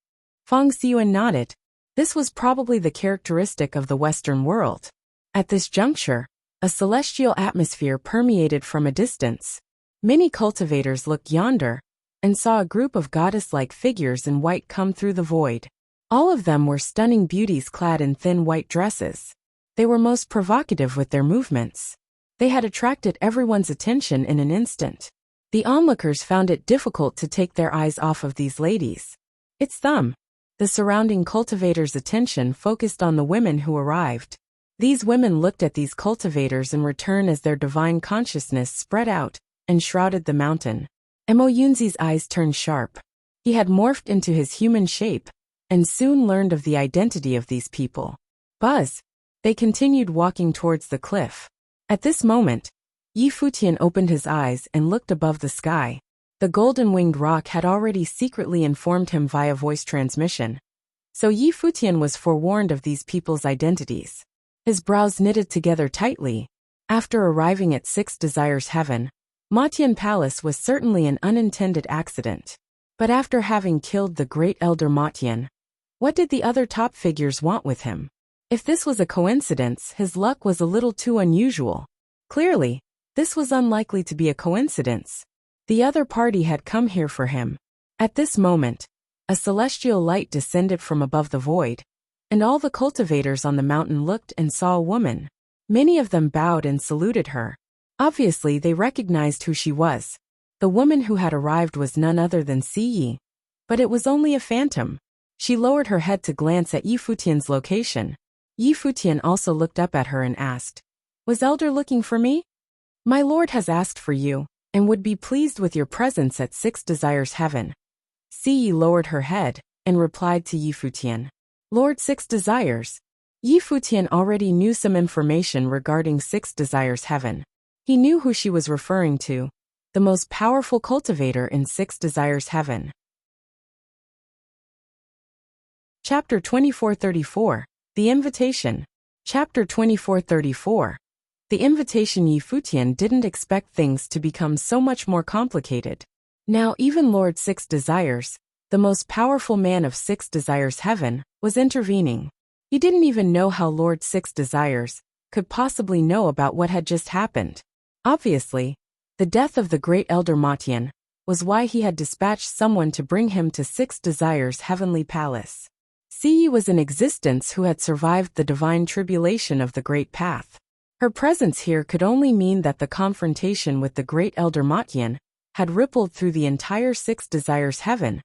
Fang Xiyuan nodded. This was probably the characteristic of the Western world. At this juncture, a celestial atmosphere permeated from a distance. Many cultivators looked yonder and saw a group of goddess-like figures in white come through the void. All of them were stunning beauties clad in thin white dresses. They were most provocative with their movements. They had attracted everyone's attention in an instant. The onlookers found it difficult to take their eyes off of these ladies. It's them. The surrounding cultivators' attention focused on the women who arrived. These women looked at these cultivators in return as their divine consciousness spread out and shrouded the mountain. Mo Yunzi's eyes turned sharp. He had morphed into his human shape and soon learned of the identity of these people. Buzz. They continued walking towards the cliff. At this moment, Futian opened his eyes and looked above the sky. The golden-winged rock had already secretly informed him via voice transmission. So Futian was forewarned of these people's identities. His brows knitted together tightly. After arriving at Six Desires Heaven, Matian Palace was certainly an unintended accident. But after having killed the great Elder Matian, what did the other top figures want with him? If this was a coincidence, his luck was a little too unusual. Clearly, this was unlikely to be a coincidence. The other party had come here for him. At this moment, a celestial light descended from above the void, and all the cultivators on the mountain looked and saw a woman. Many of them bowed and saluted her. Obviously, they recognized who she was. The woman who had arrived was none other than Ci Yi. But it was only a phantom. She lowered her head to glance at Yi Futian's location. Yi Futian also looked up at her and asked, "Was Elder looking for me?" "My lord has asked for you, and would be pleased with your presence at Six Desires Heaven." Yi lowered her head and replied to Yi Futian, "Lord Six Desires." Yi Futian already knew some information regarding Six Desires Heaven. He knew who she was referring to, the most powerful cultivator in Six Desires Heaven. Chapter 2434, The Invitation. Chapter 2434. The Invitation. Yi Futian didn't expect things to become so much more complicated. Now even Lord Six Desires, the most powerful man of Six Desires Heaven, was intervening. He didn't even know how Lord Six Desires could possibly know about what had just happened. Obviously, the death of the great Elder Matian was why he had dispatched someone to bring him to Six Desires' heavenly palace. Yi was in existence who had survived the divine tribulation of the Great Path. Her presence here could only mean that the confrontation with the great Elder Matian had rippled through the entire Six Desires Heaven,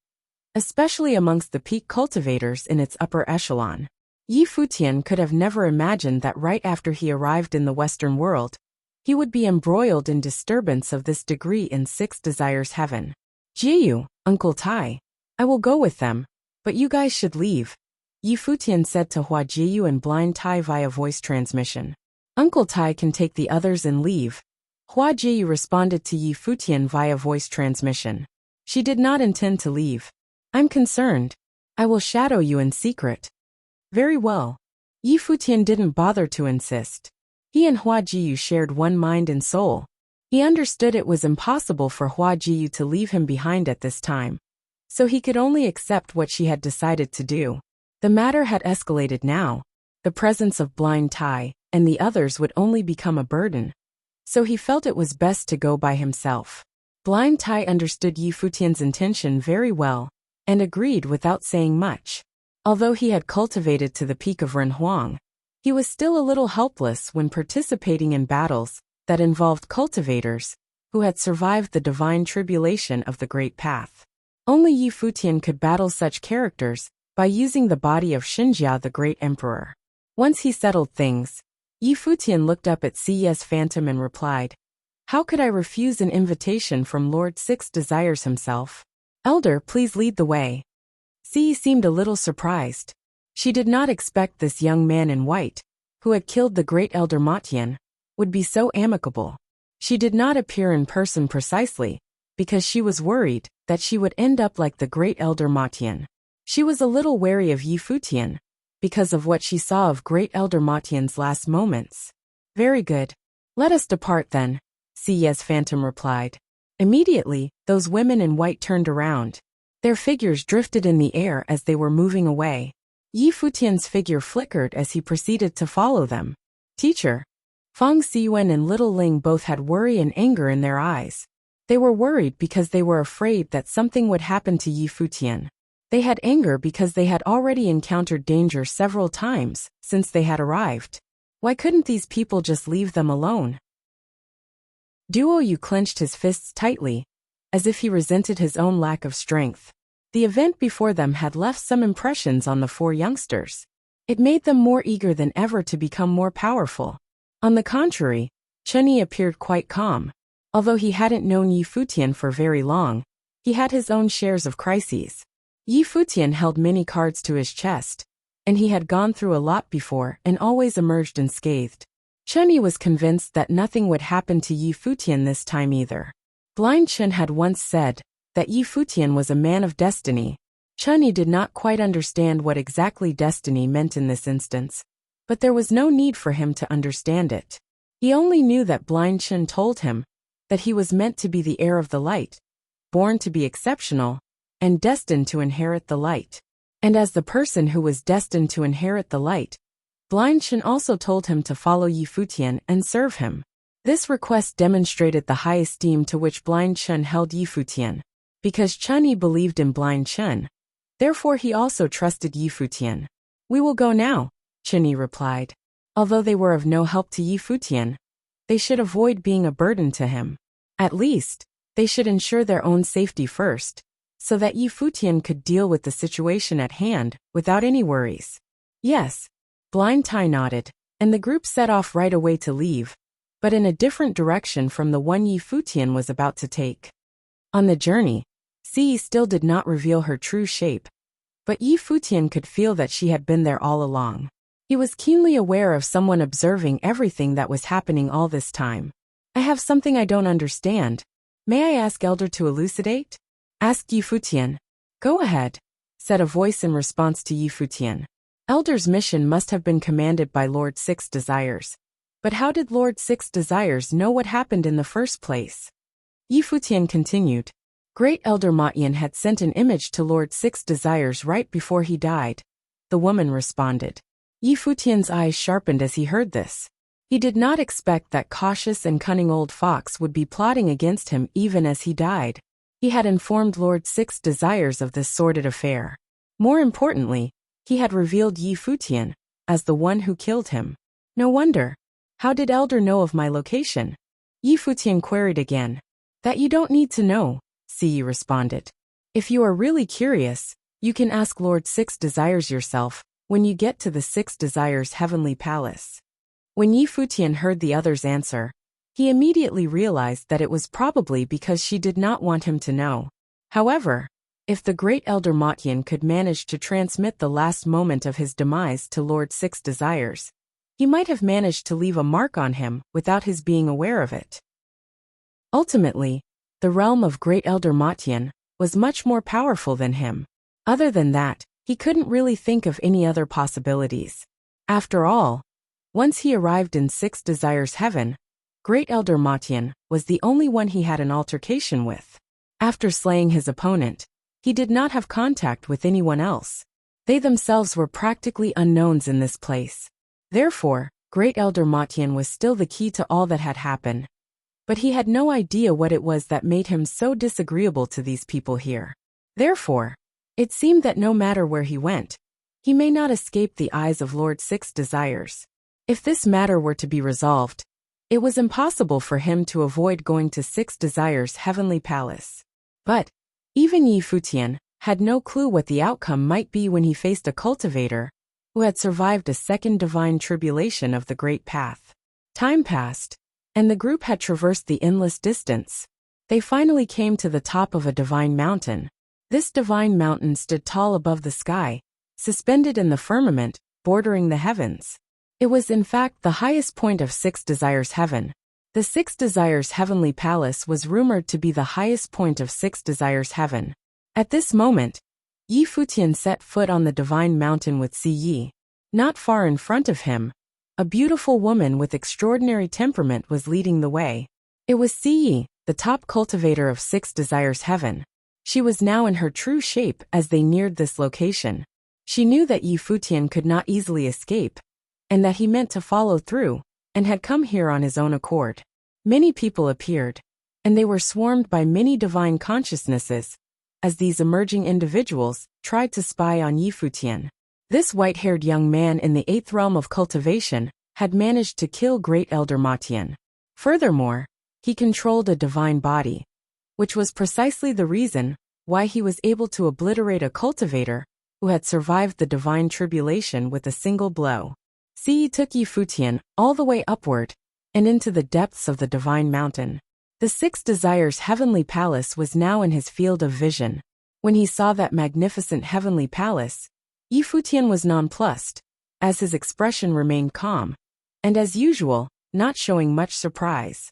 especially amongst the peak cultivators in its upper echelon. Yi Futian could have never imagined that right after he arrived in the Western world, he would be embroiled in disturbance of this degree in Six Desires Heaven. "Jiyu, Uncle Tai, I will go with them, but you guys should leave," Yi Futian said to Hua Jiyu and Blind Tai via voice transmission. "Uncle Tai can take the others and leave," Hua Jiyu responded to Yi Futian via voice transmission. She did not intend to leave. "I'm concerned. I will shadow you in secret." "Very well." Yi Futian didn't bother to insist. He and Hua Jiyu shared one mind and soul. He understood it was impossible for Hua Jiyu to leave him behind at this time, so he could only accept what she had decided to do. The matter had escalated now. The presence of Blind Tai and the others would only become a burden, so he felt it was best to go by himself. Blind Tai understood Yi Futian's intention very well and agreed without saying much. Although he had cultivated to the peak of Renhuang, he was still a little helpless when participating in battles that involved cultivators who had survived the divine tribulation of the Great Path. Only Yi Futian could battle such characters by using the body of Xinjia, the Great Emperor. Once he settled things, Yi Futian looked up at Siye's phantom and replied, "How could I refuse an invitation from Lord Six Desires himself? Elder, please lead the way." Siye seemed a little surprised. She did not expect this young man in white, who had killed the great Elder Matian, would be so amicable. She did not appear in person precisely, because she was worried that she would end up like the great Elder Matian. She was a little wary of Yi Futian, because of what she saw of great Elder Matian's last moments. "Very good. Let us depart then," Siye's phantom replied. Immediately, those women in white turned around. Their figures drifted in the air as they were moving away. Yi Futian's figure flickered as he proceeded to follow them. "Teacher." Fang Xiyuan and Little Ling both had worry and anger in their eyes. They were worried because they were afraid that something would happen to Yi Futian. They had anger because they had already encountered danger several times since they had arrived. Why couldn't these people just leave them alone? Duo Yu clenched his fists tightly, as if he resented his own lack of strength. The event before them had left some impressions on the four youngsters. It made them more eager than ever to become more powerful. On the contrary, Chunyi appeared quite calm. Although he hadn't known Yi Futian for very long, he had his own shares of crises. Yi Futian held many cards to his chest, and he had gone through a lot before and always emerged unscathed. Chunyi was convinced that nothing would happen to Yi Futian this time either. Blind Chen had once said that Yi Futian was a man of destiny. Chunyi did not quite understand what exactly destiny meant in this instance, but there was no need for him to understand it. He only knew that Blind Chen told him that he was meant to be the heir of the light, born to be exceptional, and destined to inherit the light. And as the person who was destined to inherit the light, Blind Chen also told him to follow Yi Futian and serve him. This request demonstrated the high esteem to which Blind Chen held Yi Futian. Because Chunyi believed in Blind Chen, therefore he also trusted Yi Futian. "We will go now," Chunyi replied. Although they were of no help to Yi Futian, they should avoid being a burden to him. At least, they should ensure their own safety first. so that Yi Futian could deal with the situation at hand without any worries. Yes, Blind Tai nodded, and the group set off right away to leave, but in a different direction from the one Yi Futian was about to take. On the journey, Yi still did not reveal her true shape, but Yi Futian could feel that she had been there all along. He was keenly aware of someone observing everything that was happening all this time. I have something I don't understand. May I ask Elder to elucidate? Asked Yi Futian. Go ahead, said a voice in response to Yi Futian. Elder's mission must have been commanded by Lord Six Desires. But how did Lord Six Desires know what happened in the first place? Yi Futian continued. Great Elder Motian had sent an image to Lord Six Desires right before he died. The woman responded. Yi Futian's eyes sharpened as he heard this. He did not expect that cautious and cunning old fox would be plotting against him even as he died. He had informed Lord Six Desires of this sordid affair. More importantly, he had revealed Yi Futian as the one who killed him. No wonder. How did Elder know of my location? Yi Futian queried again. That you don't need to know, Yi responded. If you are really curious, you can ask Lord Six Desires yourself when you get to the Six Desires Heavenly Palace. When Yi Futian heard the other's answer, he immediately realized that it was probably because she did not want him to know. However, if the great Elder Motian could manage to transmit the last moment of his demise to Lord Six Desires, he might have managed to leave a mark on him without his being aware of it. Ultimately, the realm of great Elder Motian was much more powerful than him. Other than that, he couldn't really think of any other possibilities. After all, once he arrived in Six Desires Heaven, Great Elder Motian was the only one he had an altercation with. After slaying his opponent, he did not have contact with anyone else. They themselves were practically unknowns in this place. Therefore, Great Elder Motian was still the key to all that had happened. But he had no idea what it was that made him so disagreeable to these people here. Therefore, it seemed that no matter where he went, he may not escape the eyes of Lord Six Desires. If this matter were to be resolved, it was impossible for him to avoid going to Six Desires Heavenly Palace. But even Yi Futian had no clue what the outcome might be when he faced a cultivator who had survived a second divine tribulation of the Great Path. Time passed, and the group had traversed the endless distance. They finally came to the top of a divine mountain. This divine mountain stood tall above the sky, suspended in the firmament, bordering the heavens. It was in fact the highest point of Six Desires Heaven. The Six Desires Heavenly Palace was rumored to be the highest point of Six Desires Heaven. At this moment, Yi Futian set foot on the divine mountain with Yi. Not far in front of him, a beautiful woman with extraordinary temperament was leading the way. It was Yi, the top cultivator of Six Desires Heaven. She was now in her true shape as they neared this location. She knew that Yi Futian could not easily escape, and that he meant to follow through, and had come here on his own accord. Many people appeared, and they were swarmed by many divine consciousnesses, as these emerging individuals tried to spy on Yi Futian. This white-haired young man in the eighth realm of cultivation had managed to kill Great Elder Motian. Furthermore, he controlled a divine body, which was precisely the reason why he was able to obliterate a cultivator who had survived the divine tribulation with a single blow. Yi took Yi Futian all the way upward and into the depths of the divine mountain. The Six Desires Heavenly Palace was now in his field of vision. When he saw that magnificent heavenly palace, Yi Futian was nonplussed, as his expression remained calm, and as usual, not showing much surprise.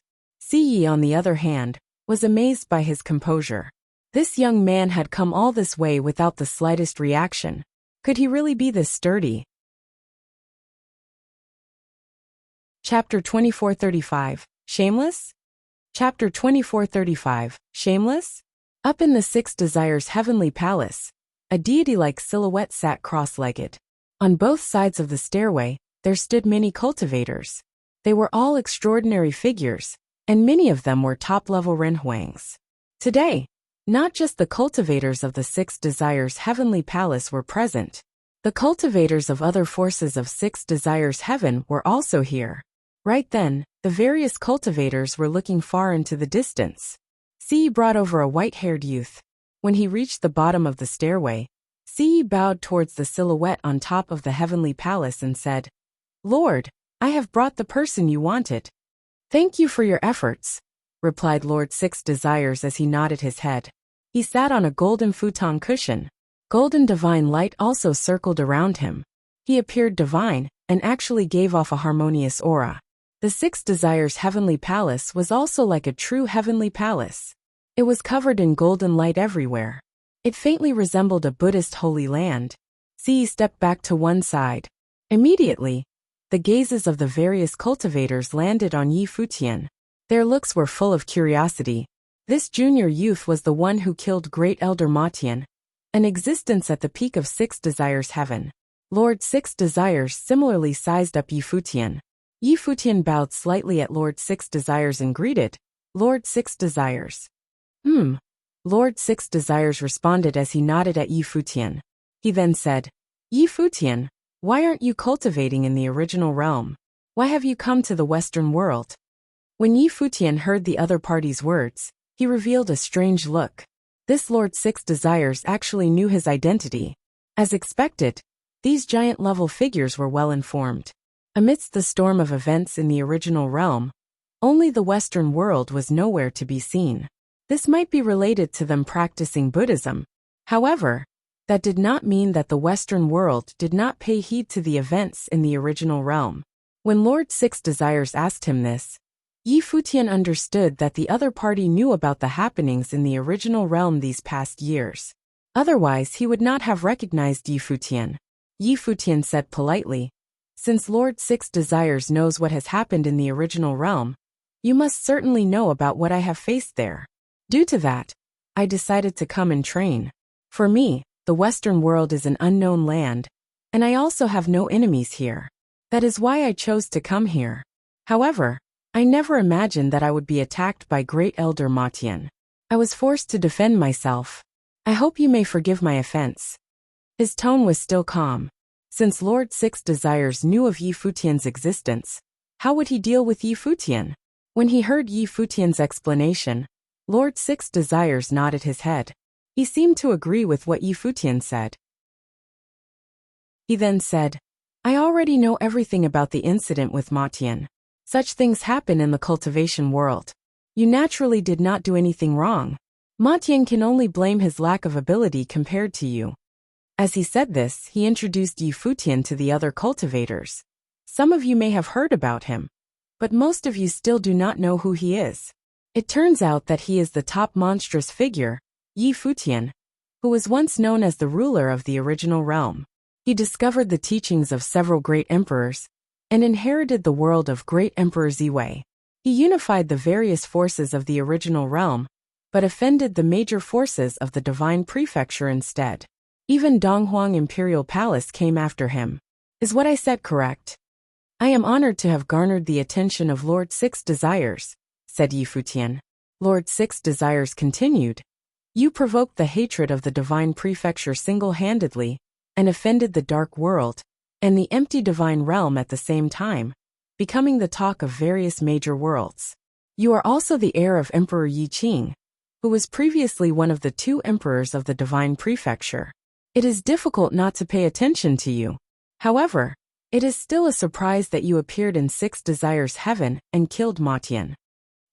Yi, on the other hand, was amazed by his composure. This young man had come all this way without the slightest reaction. Could he really be this sturdy? Chapter 2435, Shameless? Chapter 2435, Shameless? Up in the Six Desires Heavenly Palace, a deity-like silhouette sat cross-legged. On both sides of the stairway, there stood many cultivators. They were all extraordinary figures, and many of them were top-level renhuangs. Today, not just the cultivators of the Six Desires Heavenly Palace were present. The cultivators of other forces of Six Desires Heaven were also here. Right then, the various cultivators were looking far into the distance. Yi brought over a white-haired youth. When he reached the bottom of the stairway, Yi bowed towards the silhouette on top of the heavenly palace and said, "Lord, I have brought the person you wanted." "Thank you for your efforts," replied Lord Six Desires as he nodded his head. He sat on a golden futon cushion. Golden divine light also circled around him. He appeared divine, and actually gave off a harmonious aura. The Six Desires heavenly palace was also like a true heavenly palace. It was covered in golden light everywhere. It faintly resembled a Buddhist holy land. Yi stepped back to one side. Immediately, the gazes of the various cultivators landed on Yi Futian. Their looks were full of curiosity. This junior youth was the one who killed Great Elder Matian, an existence at the peak of Six Desires heaven. Lord Six Desires similarly sized up Yi Futian. Yi Futian bowed slightly at Lord Six Desires and greeted, "Lord Six Desires." Lord Six Desires responded as he nodded at Yi Futian. He then said, "Yi Futian, why aren't you cultivating in the original realm? Why have you come to the Western world?" When Yi Futian heard the other party's words, he revealed a strange look. This Lord Six Desires actually knew his identity. As expected, these giant-level figures were well informed. Amidst the storm of events in the original realm, only the Western world was nowhere to be seen. This might be related to them practicing Buddhism. However, that did not mean that the Western world did not pay heed to the events in the original realm. When Lord Six Desires asked him this, Yi Futian understood that the other party knew about the happenings in the original realm these past years. Otherwise, he would not have recognized Yi Futian. Yi Futian said politely, "Since Lord Six Desires knows what has happened in the original realm, you must certainly know about what I have faced there. Due to that, I decided to come and train. For me, the Western world is an unknown land, and I also have no enemies here. That is why I chose to come here. However, I never imagined that I would be attacked by Great Elder Matian. I was forced to defend myself. I hope you may forgive my offense." His tone was still calm. Since Lord Six Desires knew of Yi Futian's existence, how would he deal with Yi Futian? When he heard Yi Futian's explanation, Lord Six Desires nodded his head. He seemed to agree with what Yi Futian said. He then said, "I already know everything about the incident with Matian. Such things happen in the cultivation world. You naturally did not do anything wrong. Matian can only blame his lack of ability compared to you." As he said this, he introduced Yi Futian to the other cultivators. Some of you may have heard about him, but most of you still do not know who he is. It turns out that he is the top monstrous figure, Yi Futian, who was once known as the ruler of the original realm. He discovered the teachings of several great emperors, and inherited the world of Great Emperor Ziwei. He unified the various forces of the original realm, but offended the major forces of the Divine Prefecture instead. Even Donghuang Imperial Palace came after him. Is what I said correct? I am honored to have garnered the attention of Lord Six Desires, said Yi Futian. Lord Six Desires continued, "You provoked the hatred of the Divine Prefecture single-handedly, and offended the Dark World, and the empty Divine Realm at the same time, becoming the talk of various major worlds. You are also the heir of Emperor Yi Qing, who was previously one of the two emperors of the Divine Prefecture. It is difficult not to pay attention to you. However, it is still a surprise that you appeared in Six Desires Heaven and killed Matian."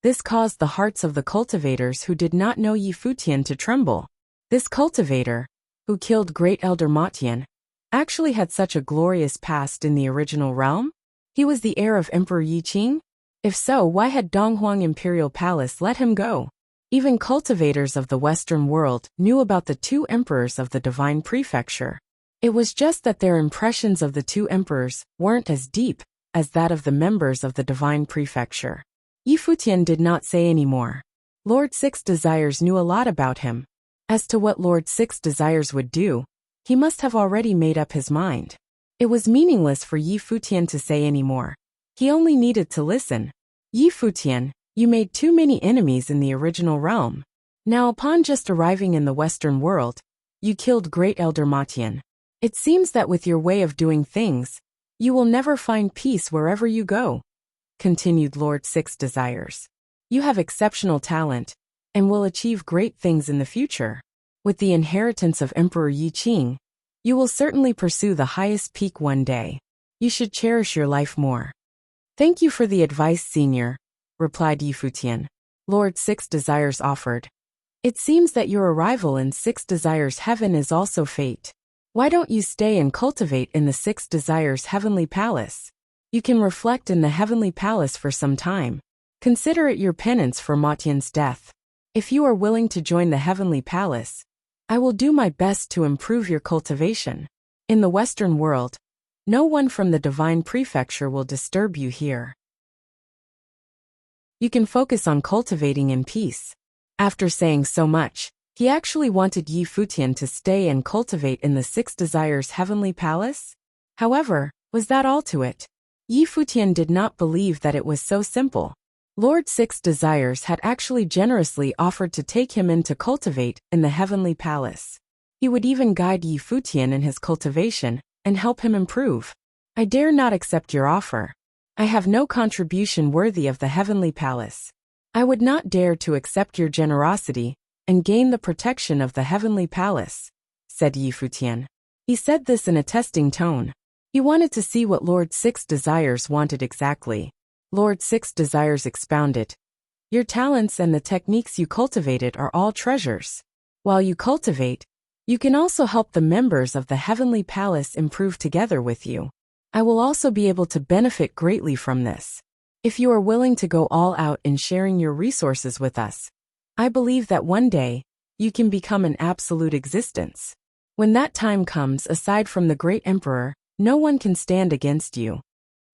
This caused the hearts of the cultivators who did not know Yi Futian to tremble. This cultivator, who killed Great Elder Matian, actually had such a glorious past in the original realm? He was the heir of Emperor Yi Qing? If so, why had Donghuang Imperial Palace let him go? Even cultivators of the Western world knew about the two emperors of the Divine Prefecture. It was just that their impressions of the two emperors weren't as deep as that of the members of the Divine Prefecture. Yi Futian did not say any more. Lord Six Desires knew a lot about him. As to what Lord Six Desires would do, he must have already made up his mind. It was meaningless for Yi Futian to say any more. He only needed to listen. Yi Futian, you made too many enemies in the original realm. Now upon just arriving in the Western world, you killed Great Elder Matian. It seems that with your way of doing things, you will never find peace wherever you go, continued Lord Six Desires. You have exceptional talent, and will achieve great things in the future. With the inheritance of Emperor Yi Qing, you will certainly pursue the highest peak one day. You should cherish your life more. Thank you for the advice, senior, replied Yi Futian. Lord Six Desires offered. It seems that your arrival in Six Desires Heaven is also fate. Why don't you stay and cultivate in the Six Desires Heavenly Palace? You can reflect in the Heavenly Palace for some time. Consider it your penance for Ma Tian's death. If you are willing to join the Heavenly Palace, I will do my best to improve your cultivation. In the Western world, no one from the Divine Prefecture will disturb you here. You can focus on cultivating in peace. After saying so much, he actually wanted Yi Futian to stay and cultivate in the Six Desires Heavenly Palace? However, was that all to it? Yi Futian did not believe that it was so simple. Lord Six Desires had actually generously offered to take him in to cultivate in the Heavenly Palace. He would even guide Yi Futian in his cultivation and help him improve. I dare not accept your offer. I have no contribution worthy of the Heavenly Palace. I would not dare to accept your generosity and gain the protection of the Heavenly Palace, said Yi Futian. He said this in a testing tone. He wanted to see what Lord Six Desires wanted exactly. Lord Six Desires expounded. Your talents and the techniques you cultivated are all treasures. While you cultivate, you can also help the members of the Heavenly Palace improve together with you. I will also be able to benefit greatly from this. If you are willing to go all out in sharing your resources with us, I believe that one day, you can become an absolute existence. When that time comes, aside from the great emperor, no one can stand against you.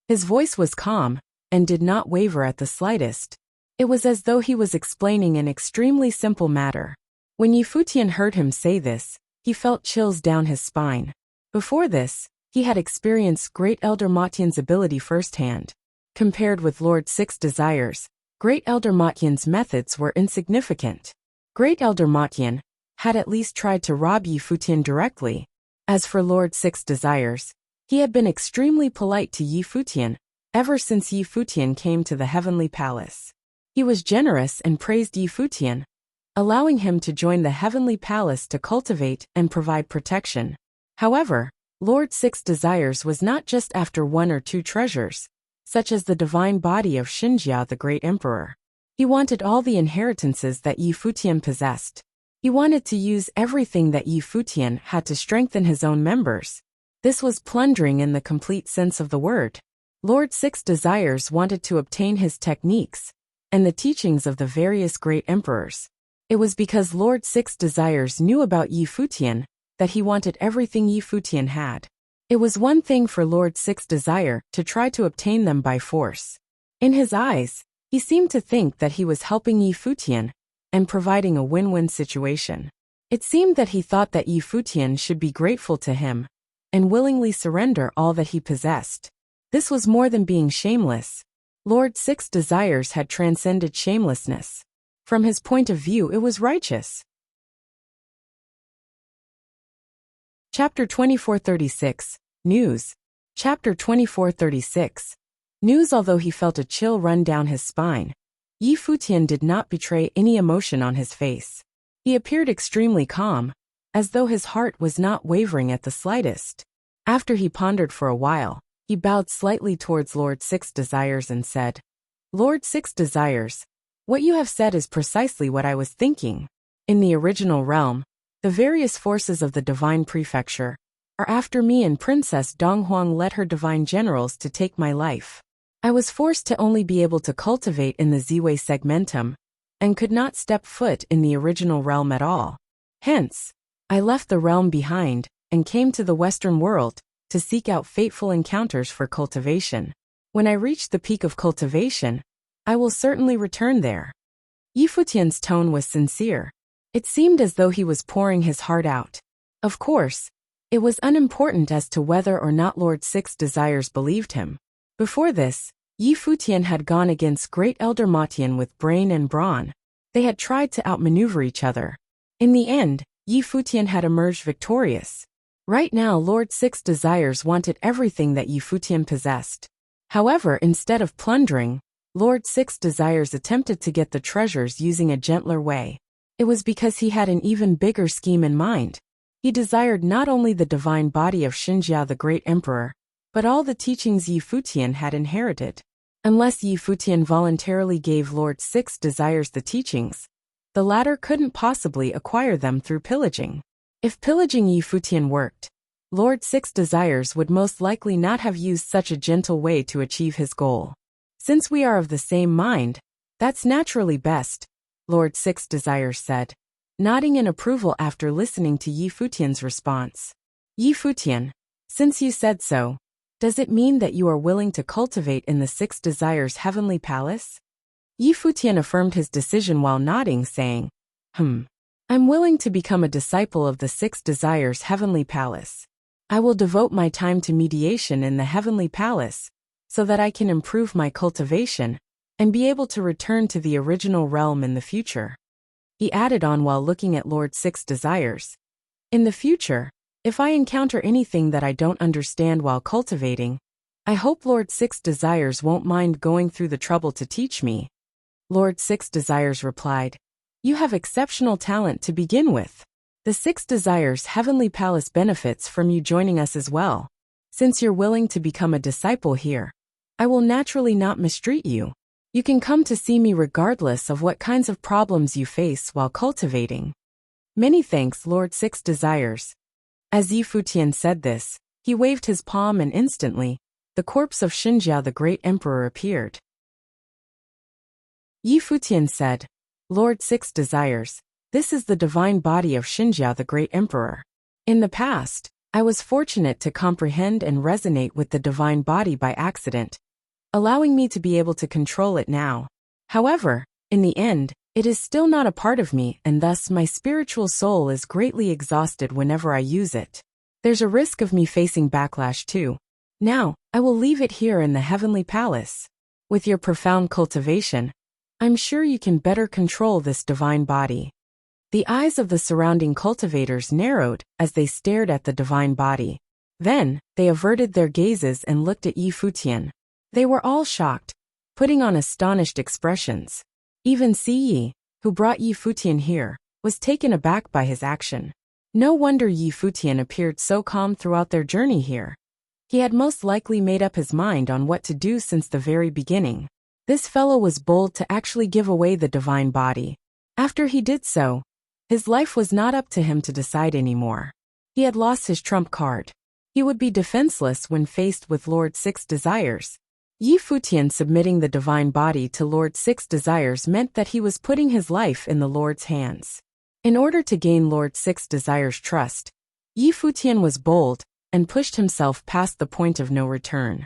His voice was calm and did not waver at the slightest. It was as though he was explaining an extremely simple matter. When Yi Futian heard him say this, he felt chills down his spine. Before this, he had experienced Great Elder Ma Tian's ability firsthand. Compared with Lord Six Desires, Great Elder Ma Tian's methods were insignificant. Great Elder Ma Tian had at least tried to rob Yi Futian directly. As for Lord Six Desires, he had been extremely polite to Yi Futian ever since Yi Futian came to the Heavenly Palace. He was generous and praised Yi Futian, allowing him to join the Heavenly Palace to cultivate and provide protection. However, Lord Six Desires was not just after one or two treasures, such as the divine body of Xinjia the Great Emperor. He wanted all the inheritances that Yi Futian possessed. He wanted to use everything that Yi Futian had to strengthen his own members. This was plundering in the complete sense of the word. Lord Six Desires wanted to obtain his techniques and the teachings of the various great emperors. It was because Lord Six Desires knew about Yi Futian that he wanted everything Yi Futian had. It was one thing for Lord Six Desire to try to obtain them by force. In his eyes, he seemed to think that he was helping Yi Futian and providing a win-win situation. It seemed that he thought that Yi Futian should be grateful to him and willingly surrender all that he possessed. This was more than being shameless. Lord Six Desires had transcended shamelessness. From his point of view, it was righteous. Chapter 2436, News. Chapter 2436, News. Although he felt a chill run down his spine, Yi Futian did not betray any emotion on his face. He appeared extremely calm, as though his heart was not wavering at the slightest. After he pondered for a while, he bowed slightly towards Lord Six Desires and said, Lord Six Desires, what you have said is precisely what I was thinking. In the original realm, the various forces of the Divine Prefecture are after me, and Princess Donghuang led her divine generals to take my life. I was forced to only be able to cultivate in the Ziwei segmentum, and could not step foot in the original realm at all. Hence, I left the realm behind, and came to the Western world, to seek out fateful encounters for cultivation. When I reach the peak of cultivation, I will certainly return there. Yi Futian's tone was sincere. It seemed as though he was pouring his heart out. Of course, it was unimportant as to whether or not Lord Six Desires believed him. Before this, Yi Futian had gone against Great Elder Ma Tian with brain and brawn. They had tried to outmaneuver each other. In the end, Yi Futian had emerged victorious. Right now, Lord Six Desires wanted everything that Yi Futian possessed. However, instead of plundering, Lord Six Desires attempted to get the treasures using a gentler way. It was because he had an even bigger scheme in mind. He desired not only the divine body of Xinjia the Great Emperor, but all the teachings Yi Futian had inherited. Unless Yi Futian voluntarily gave Lord Six Desires the teachings, the latter couldn't possibly acquire them through pillaging. If pillaging Yi Futian worked, Lord Six Desires would most likely not have used such a gentle way to achieve his goal. Since we are of the same mind, that's naturally best, Lord Six Desires said, nodding in approval after listening to Yi Futian's response. Yi Futian, since you said so, does it mean that you are willing to cultivate in the Six Desires heavenly palace? Yi Futian affirmed his decision while nodding, saying, I'm willing to become a disciple of the Six Desires heavenly palace. I will devote my time to mediation in the heavenly palace, so that I can improve my cultivation and be able to return to the original realm in the future. He added on while looking at Lord Six Desires. In the future, if I encounter anything that I don't understand while cultivating, I hope Lord Six Desires won't mind going through the trouble to teach me. Lord Six Desires replied, You have exceptional talent to begin with. The Six Desires Heavenly Palace benefits from you joining us as well. Since you're willing to become a disciple here, I will naturally not mistreat you. You can come to see me regardless of what kinds of problems you face while cultivating. Many thanks, Lord Six Desires. As Yi Futian said this, he waved his palm and instantly, the corpse of Xinjia the Great Emperor appeared. Yi Futian said, Lord Six Desires, this is the divine body of Xinjia the Great Emperor. In the past, I was fortunate to comprehend and resonate with the divine body by accident, allowing me to be able to control it now. However, in the end, it is still not a part of me, and thus my spiritual soul is greatly exhausted whenever I use it. There's a risk of me facing backlash too. Now, I will leave it here in the heavenly palace. With your profound cultivation, I'm sure you can better control this divine body. The eyes of the surrounding cultivators narrowed as they stared at the divine body. Then, they averted their gazes and looked at Yi Futian. They were all shocked, putting on astonished expressions. Even Yi, who brought Yi Futian here, was taken aback by his action. No wonder Yi Futian appeared so calm throughout their journey here. He had most likely made up his mind on what to do since the very beginning. This fellow was bold to actually give away the divine body. After he did so, his life was not up to him to decide anymore. He had lost his trump card. He would be defenseless when faced with Lord Six Desires. Yi Futian submitting the divine body to Lord Six Desires meant that he was putting his life in the Lord's hands. In order to gain Lord Six Desires' trust, Yi Futian was bold and pushed himself past the point of no return.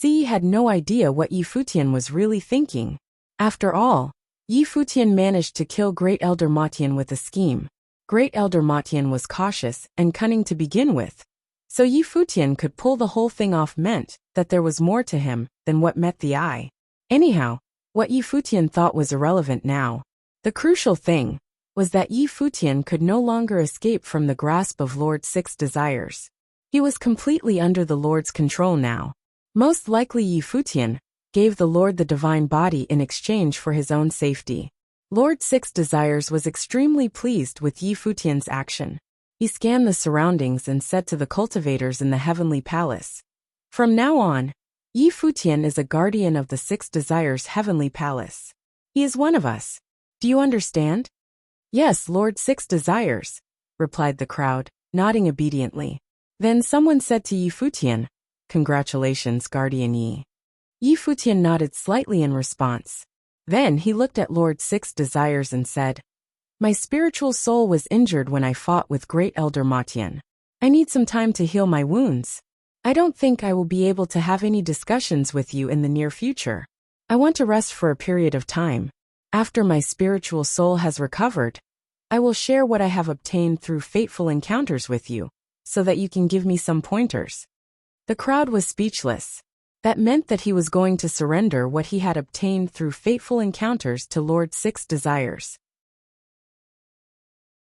Yi had no idea what Yi Futian was really thinking. After all, Yi Futian managed to kill Great Elder Matian with a scheme. Great Elder Matian was cautious and cunning to begin with. So Yi Futian could pull the whole thing off meant that there was more to him than what met the eye. Anyhow, what Yi Futian thought was irrelevant now. The crucial thing was that Yi Futian could no longer escape from the grasp of Lord Six Desires. He was completely under the Lord's control now. Most likely Yi Futian gave the Lord the divine body in exchange for his own safety. Lord Six Desires was extremely pleased with Yi Futian's action. He scanned the surroundings and said to the cultivators in the heavenly palace, From now on, Yi Futian is a guardian of the Six Desires heavenly palace. He is one of us. Do you understand? Yes, Lord Six Desires, replied the crowd, nodding obediently. Then someone said to Yi Futian, Congratulations, Guardian Yi. Yi Futian nodded slightly in response. Then he looked at Lord Six Desires and said, My spiritual soul was injured when I fought with Great Elder Matian. I need some time to heal my wounds. I don't think I will be able to have any discussions with you in the near future. I want to rest for a period of time. After my spiritual soul has recovered, I will share what I have obtained through fateful encounters with you, so that you can give me some pointers. The crowd was speechless. That meant that he was going to surrender what he had obtained through fateful encounters to Lord Six Desires.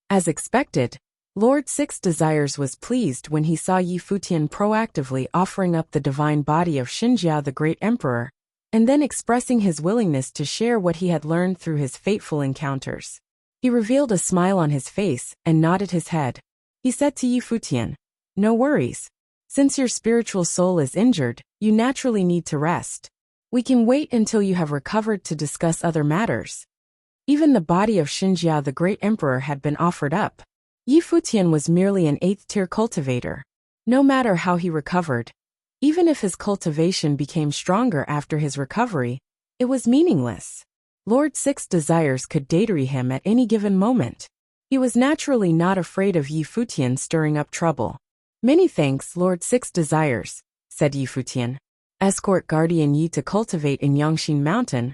As expected, Lord Six Desires was pleased when he saw Yi Futian proactively offering up the divine body of Xinjia the Great Emperor, and then expressing his willingness to share what he had learned through his fateful encounters. He revealed a smile on his face and nodded his head. He said to Yi Futian, "No worries. Since your spiritual soul is injured, you naturally need to rest. We can wait until you have recovered to discuss other matters." Even the body of Xinjia the Great Emperor had been offered up. Yi Futian was merely an 8th-tier cultivator. No matter how he recovered, even if his cultivation became stronger after his recovery, it was meaningless. Lord Six Desires could datery him at any given moment. He was naturally not afraid of Yi Futian stirring up trouble. "Many thanks, Lord Six Desires," said Yi Futian. "Escort Guardian Yi to cultivate in Yangshin Mountain."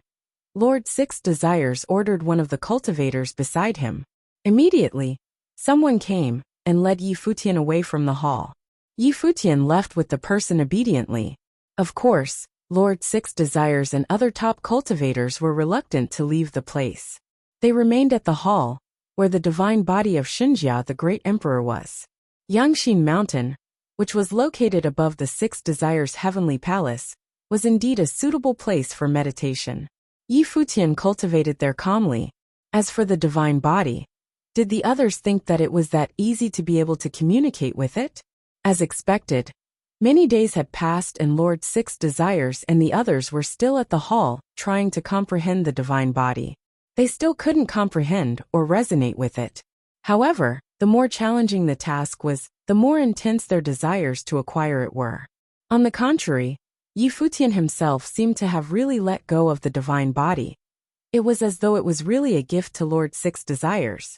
Lord Six Desires ordered one of the cultivators beside him. Immediately, someone came and led Yi Futian away from the hall. Yi Futian left with the person obediently. Of course, Lord Six Desires and other top cultivators were reluctant to leave the place. They remained at the hall, where the divine body of Xinjia the Great Emperor was. Yangshin Mountain, which was located above the Six Desires Heavenly Palace, was indeed a suitable place for meditation. Yi Futian cultivated there calmly. As for the divine body, did the others think that it was that easy to be able to communicate with it? As expected, many days had passed and Lord Six Desires and the others were still at the hall, trying to comprehend the divine body. They still couldn't comprehend or resonate with it. However, the more challenging the task was, the more intense their desires to acquire it were. On the contrary, Yi Futian himself seemed to have really let go of the divine body. It was as though it was really a gift to Lord Six Desires.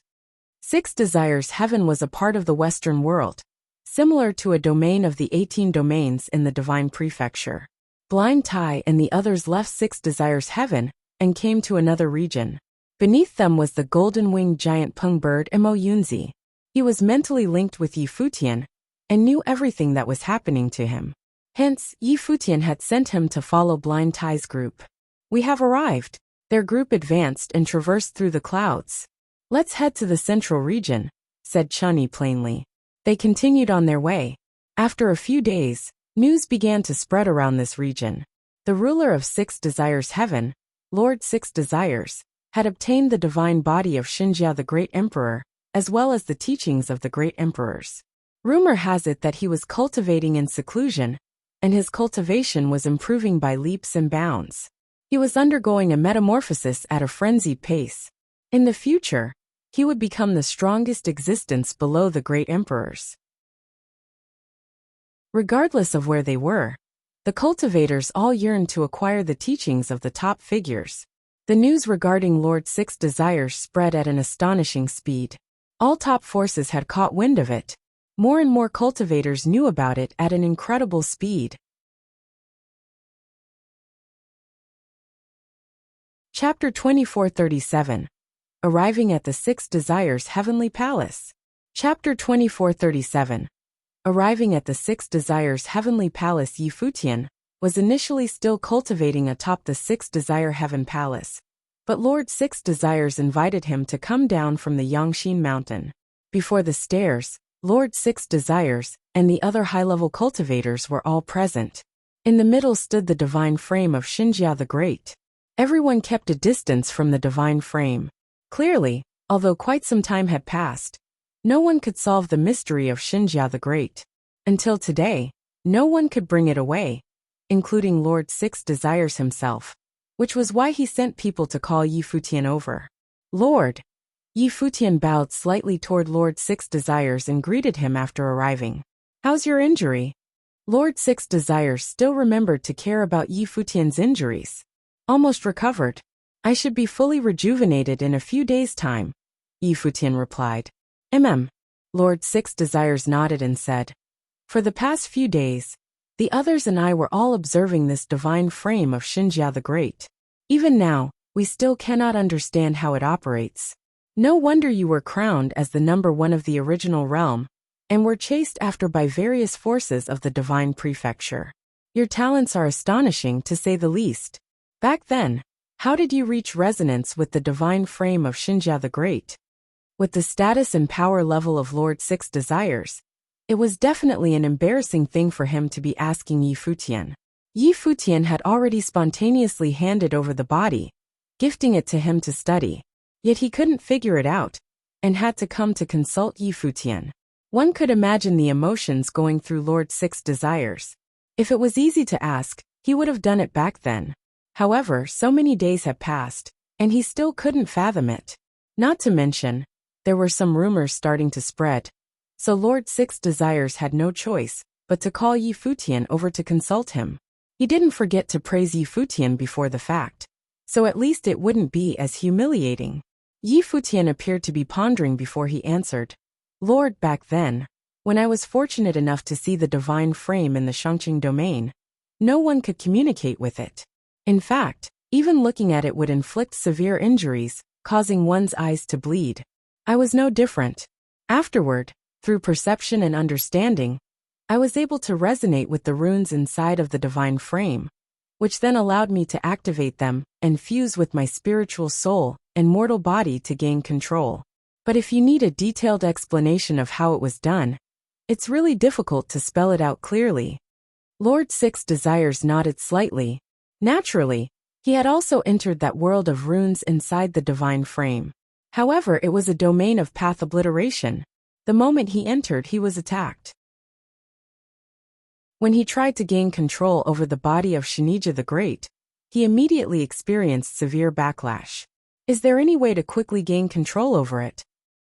Six Desires Heaven was a part of the Western world, similar to a domain of the 18 domains in the Divine Prefecture. Blind Tai and the others left Six Desires Heaven and came to another region. Beneath them was the golden-winged giant Peng bird Mo Yunzi. He was mentally linked with Yi Futian and knew everything that was happening to him. Hence, Yi Futian had sent him to follow Blind Tai's group. "We have arrived." Their group advanced and traversed through the clouds. "Let's head to the central region," said Chunyi plainly. They continued on their way. After a few days, news began to spread around this region. The ruler of Six Desires Heaven, Lord Six Desires, had obtained the divine body of Xinjia the Great Emperor, as well as the teachings of the Great Emperors. Rumor has it that he was cultivating in seclusion, and his cultivation was improving by leaps and bounds. He was undergoing a metamorphosis at a frenzied pace. In the future, he would become the strongest existence below the great emperors. Regardless of where they were, the cultivators all yearned to acquire the teachings of the top figures. The news regarding Lord Six Desires spread at an astonishing speed. All top forces had caught wind of it. More and more cultivators knew about it at an incredible speed. Chapter 2437. Arriving at the Six Desires Heavenly Palace. Chapter 2437. Arriving at the Six Desires Heavenly Palace, Yi Futian was initially still cultivating atop the Six Desire Heaven Palace, but Lord Six Desires invited him to come down from the Yangshin Mountain. Before the stairs, Lord Six Desires and the other high-level cultivators were all present. In the middle stood the divine frame of Xinjia the Great. Everyone kept a distance from the divine frame. Clearly, although quite some time had passed, no one could solve the mystery of Xinjia the Great. Until today, no one could bring it away, including Lord Six Desires himself, which was why he sent people to call Yi Futian over. "Lord." Yi Futian bowed slightly toward Lord Six Desires and greeted him after arriving. "How's your injury?" Lord Six Desires still remembered to care about Yi Futian's injuries. "Almost recovered. I should be fully rejuvenated in a few days' time," Yi Futian replied. Lord Six Desires nodded and said, "For the past few days, the others and I were all observing this divine frame of Xinjia the Great. Even now, we still cannot understand how it operates. No wonder you were crowned as the number one of the original realm, and were chased after by various forces of the divine prefecture. Your talents are astonishing, to say the least. Back then, how did you reach resonance with the divine frame of Xinjia the Great?" With the status and power level of Lord Six Desires, it was definitely an embarrassing thing for him to be asking Yi Futian. Yi Futian had already spontaneously handed over the body, gifting it to him to study. Yet he couldn't figure it out, and had to come to consult Yi Futian. One could imagine the emotions going through Lord Six Desires. If it was easy to ask, he would have done it back then. However, so many days had passed, and he still couldn't fathom it. Not to mention, there were some rumors starting to spread. So Lord Six Desires had no choice but to call Yi Futian over to consult him. He didn't forget to praise Yi Futian before the fact, so at least it wouldn't be as humiliating. Yi Futian appeared to be pondering before he answered. Lord, back then, when I was fortunate enough to see the divine frame in the Shangqing domain, no one could communicate with it. In fact, even looking at it would inflict severe injuries, causing one's eyes to bleed. I was no different. Afterward, through perception and understanding, I was able to resonate with the runes inside of the divine frame, which then allowed me to activate them and fuse with my spiritual soul and mortal body to gain control. But if you need a detailed explanation of how it was done, it's really difficult to spell it out clearly. Lord Six Desires nodded slightly. Naturally, he had also entered that world of runes inside the divine frame. However, it was a domain of path obliteration. The moment he entered, he was attacked. When he tried to gain control over the body of Shinija the Great, he immediately experienced severe backlash. Is there any way to quickly gain control over it?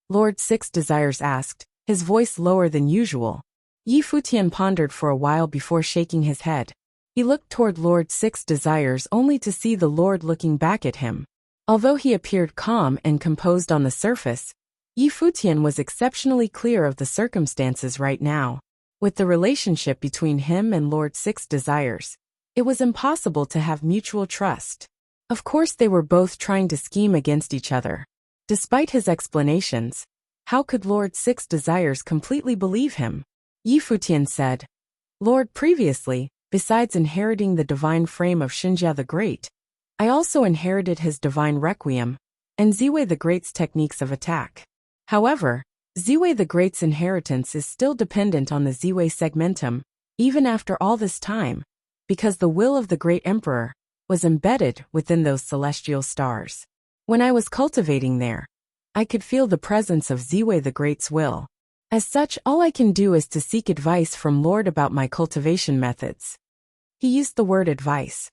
Lord Six Desires asked, his voice lower than usual. Yi Futian pondered for a while before shaking his head. He looked toward Lord Six Desires only to see the Lord looking back at him. Although he appeared calm and composed on the surface, Yi Futian was exceptionally clear of the circumstances right now. With the relationship between him and Lord Six Desires, it was impossible to have mutual trust. Of course, they were both trying to scheme against each other. Despite his explanations, how could Lord Six Desires completely believe him? Yi Futian said, Lord, previously, besides inheriting the divine frame of Shinja the Great, I also inherited his divine requiem and Ziwei the Great's techniques of attack. However, Ziwei the Great's inheritance is still dependent on the Ziwei segmentum, even after all this time, because the will of the Great Emperor was embedded within those celestial stars. When I was cultivating there, I could feel the presence of Ziwei the Great's will. As such, all I can do is to seek advice from Lord about my cultivation methods. He used the word advice.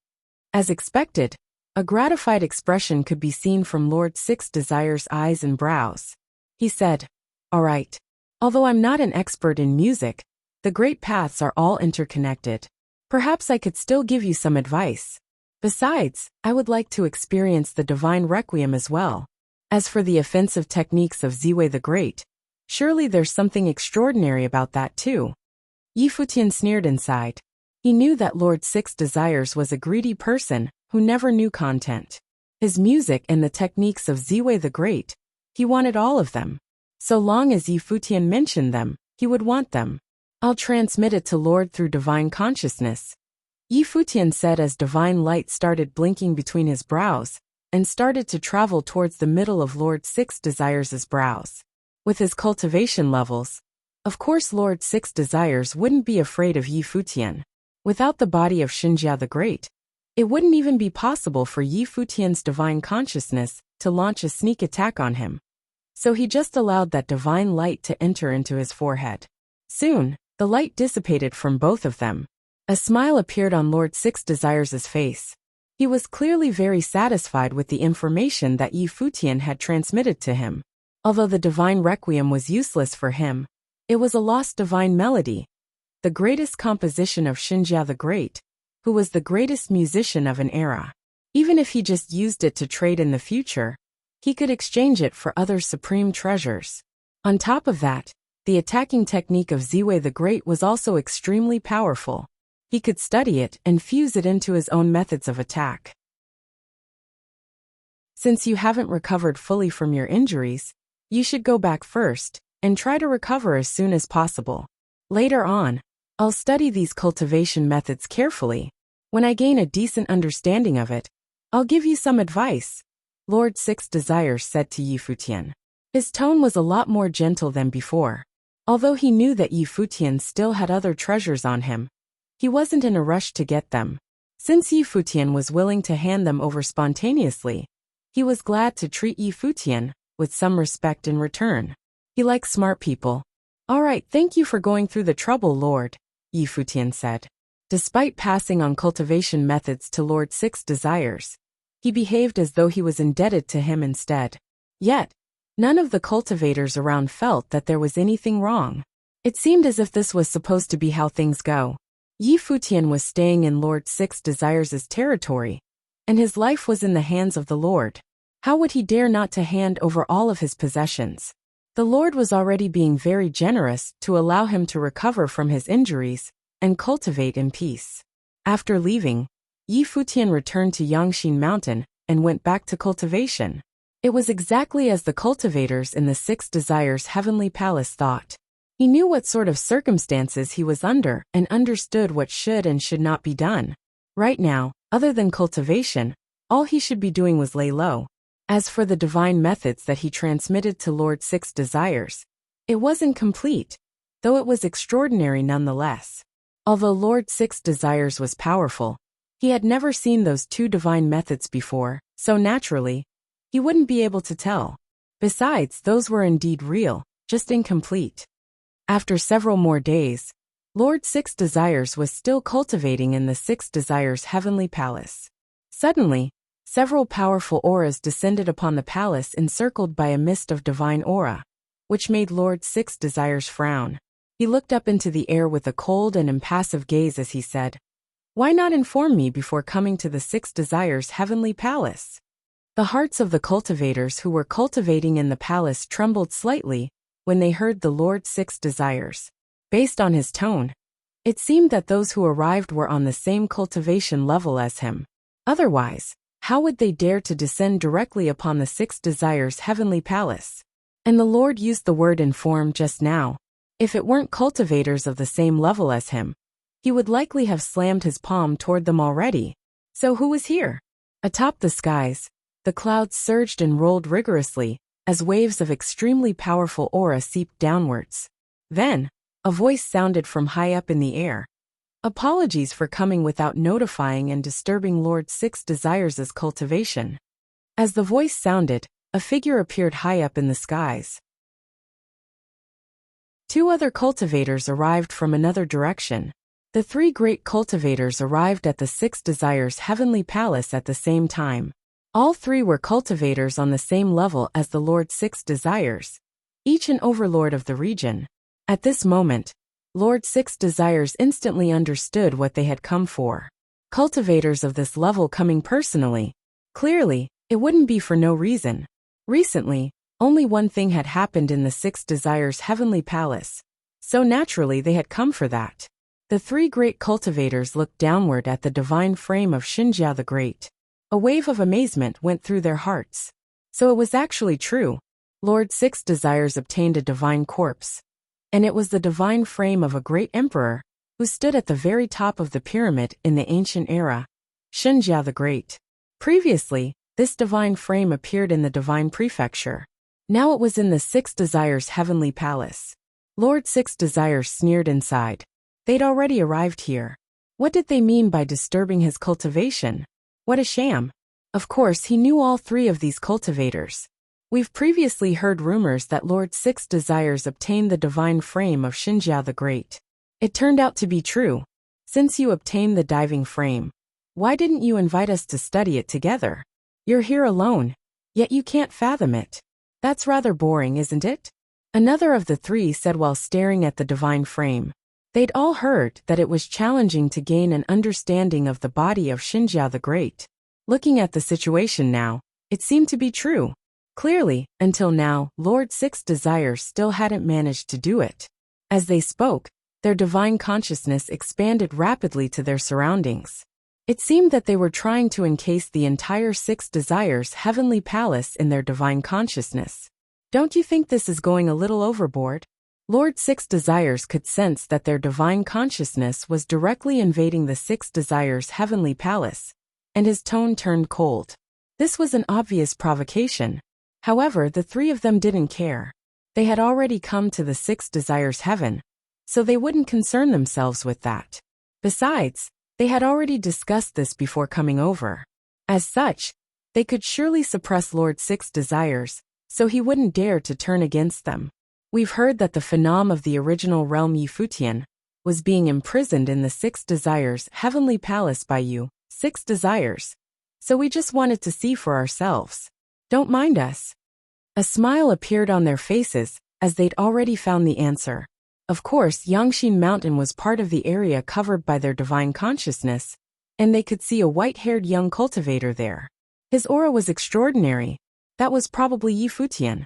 As expected, a gratified expression could be seen from Lord Six Desires' eyes and brows. He said, All right. Although I'm not an expert in music, the great paths are all interconnected. Perhaps I could still give you some advice. Besides, I would like to experience the divine requiem as well. As for the offensive techniques of Ziwei the Great, surely there's something extraordinary about that too. Yi Futian sneered inside. He knew that Lord Six Desires was a greedy person who never knew content. His music and the techniques of Ziwei the Great, he wanted all of them. So long as Yi Futian mentioned them, he would want them. I'll transmit it to Lord through divine consciousness. Yi Futian said as divine light started blinking between his brows and started to travel towards the middle of Lord Six Desires' brows. With his cultivation levels, of course Lord Six Desires wouldn't be afraid of Yi Futian. Without the body of Shinja the Great, it wouldn't even be possible for Yi Futian's divine consciousness to launch a sneak attack on him. So he just allowed that divine light to enter into his forehead. Soon, the light dissipated from both of them. A smile appeared on Lord Six Desires' face. He was clearly very satisfied with the information that Yi Futian had transmitted to him. Although the divine requiem was useless for him, it was a lost divine melody, the greatest composition of Shinja the Great, who was the greatest musician of an era. Even if he just used it to trade in the future, he could exchange it for other supreme treasures. On top of that, the attacking technique of Ziwei the Great was also extremely powerful. He could study it and fuse it into his own methods of attack. Since you haven't recovered fully from your injuries, you should go back first and try to recover as soon as possible. Later on, I'll study these cultivation methods carefully. When I gain a decent understanding of it, I'll give you some advice, Lord Six Desires said to Yi Futian. His tone was a lot more gentle than before. Although he knew that Yi Futian still had other treasures on him, he wasn't in a rush to get them. Since Yi Futian was willing to hand them over spontaneously, He was glad to treat Yi Futian with some respect in return. He likes smart people. All right, thank you for going through the trouble, Lord, Yi Futian said. Despite passing on cultivation methods to Lord Six Desires, he behaved as though he was indebted to him instead. Yet, none of the cultivators around felt that there was anything wrong. It seemed as if this was supposed to be how things go. Yi Futian was staying in Lord Six Desires' territory, and his life was in the hands of the Lord. How would he dare not to hand over all of his possessions? The Lord was already being very generous to allow him to recover from his injuries and cultivate in peace. After leaving, Yi Futian returned to Yangxin Mountain and went back to cultivation. It was exactly as the cultivators in the Six Desires Heavenly Palace thought. He knew what sort of circumstances he was under and understood what should and should not be done. Right now, other than cultivation, all he should be doing was lay low. As for the divine methods that he transmitted to Lord Six Desires, it wasn't complete, though it was extraordinary nonetheless. Although Lord Six Desires was powerful, he had never seen those two divine methods before, so naturally, he wouldn't be able to tell. Besides, those were indeed real, just incomplete. After several more days, Lord Six Desires was still cultivating in the Six Desires Heavenly Palace. Suddenly, several powerful auras descended upon the palace encircled by a mist of divine aura, which made Lord Six Desires frown. He looked up into the air with a cold and impassive gaze as he said, "Why not inform me before coming to the Six Desires Heavenly Palace?" The hearts of the cultivators who were cultivating in the palace trembled slightly when they heard the Lord Six Desires. Based on his tone, it seemed that those who arrived were on the same cultivation level as him. Otherwise, how would they dare to descend directly upon the Six Desires Heavenly Palace? And the Lord used the word inform just now. If it weren't cultivators of the same level as him, he would likely have slammed his palm toward them already. So who was here? Atop the skies, the clouds surged and rolled rigorously, as waves of extremely powerful aura seeped downwards. Then, a voice sounded from high up in the air. "Apologies for coming without notifying and disturbing Lord Six Desires' cultivation." As the voice sounded, a figure appeared high up in the skies. Two other cultivators arrived from another direction. The three great cultivators arrived at the Six Desires Heavenly Palace at the same time. All three were cultivators on the same level as the Lord Six Desires, each an overlord of the region. At this moment, Lord Six Desires instantly understood what they had come for. Cultivators of this level coming personally. Clearly, it wouldn't be for no reason. Recently, only one thing had happened in the Six Desires Heavenly Palace, so naturally they had come for that. The three great cultivators looked downward at the divine frame of Xinjia the Great. A wave of amazement went through their hearts. So it was actually true. Lord Six Desires obtained a divine corpse. And it was the divine frame of a great emperor, who stood at the very top of the pyramid in the ancient era, Xinjia the Great. Previously, this divine frame appeared in the divine prefecture. Now it was in the Six Desires Heavenly Palace. Lord Six Desires sneered inside. They'd already arrived here. What did they mean by disturbing his cultivation? What a sham. Of course, he knew all three of these cultivators. We've previously heard rumors that Lord Six Desires obtained the divine frame of Xinjia the Great. It turned out to be true. Since you obtained the diving frame, why didn't you invite us to study it together? You're here alone, yet you can't fathom it. That's rather boring, isn't it? Another of the three said while staring at the divine frame. They'd all heard that it was challenging to gain an understanding of the body of Xinjia the Great. Looking at the situation now, it seemed to be true. Clearly, until now, Lord Six Desires still hadn't managed to do it. As they spoke, their divine consciousness expanded rapidly to their surroundings. It seemed that they were trying to encase the entire Six Desires Heavenly Palace in their divine consciousness. Don't you think this is going a little overboard? Lord Six Desires could sense that their divine consciousness was directly invading the Six Desires Heavenly Palace, and his tone turned cold. This was an obvious provocation. However, the three of them didn't care. They had already come to the Six Desires Heaven, so they wouldn't concern themselves with that. Besides, they had already discussed this before coming over. As such, They could surely suppress Lord Six's desires, so he wouldn't dare to turn against them. We've heard that the phenom of the original realm Futian was being imprisoned in the Six Desires Heavenly Palace by Six Desires. So we just wanted to see for ourselves. Don't mind us. A smile appeared on their faces, as they'd already found the answer. Of course, Yangshin Mountain was part of the area covered by their divine consciousness, and they could see a white-haired young cultivator there. His aura was extraordinary. That was probably Futian.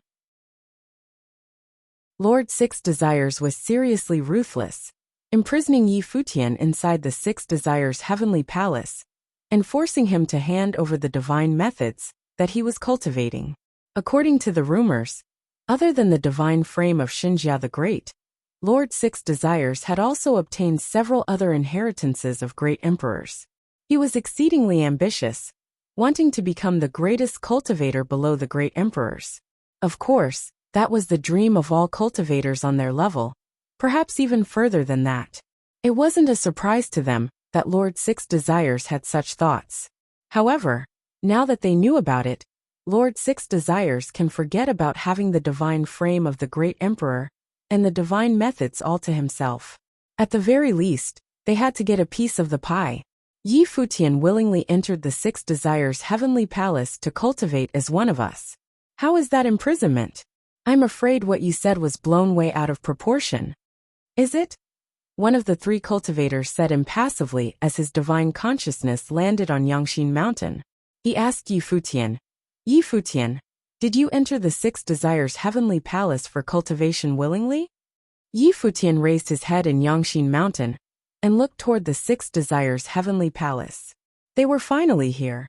Lord Six Desires was seriously ruthless, imprisoning Futian inside the Six Desires Heavenly Palace, and forcing him to hand over the divine methods that he was cultivating. According to the rumors, other than the divine frame of Xinjia the Great, Lord Six Desires had also obtained several other inheritances of great emperors. He was exceedingly ambitious, wanting to become the greatest cultivator below the great emperors. Of course, that was the dream of all cultivators on their level, perhaps even further than that. It wasn't a surprise to them that Lord Six Desires had such thoughts. However, now that they knew about it, Lord Six Desires can forget about having the divine frame of the great emperor and the divine methods all to himself. At the very least, they had to get a piece of the pie. Futian willingly entered the Six Desires Heavenly Palace to cultivate as one of us. How is that imprisonment? I'm afraid what you said was blown way out of proportion. Is it? One of the three cultivators said impassively as his divine consciousness landed on Yangshin Mountain. He asked Futian, Futian, did you enter the Six Desires Heavenly Palace for cultivation willingly? Futian raised his head in Yangshin Mountain and looked toward the Six Desires Heavenly Palace. They were finally here.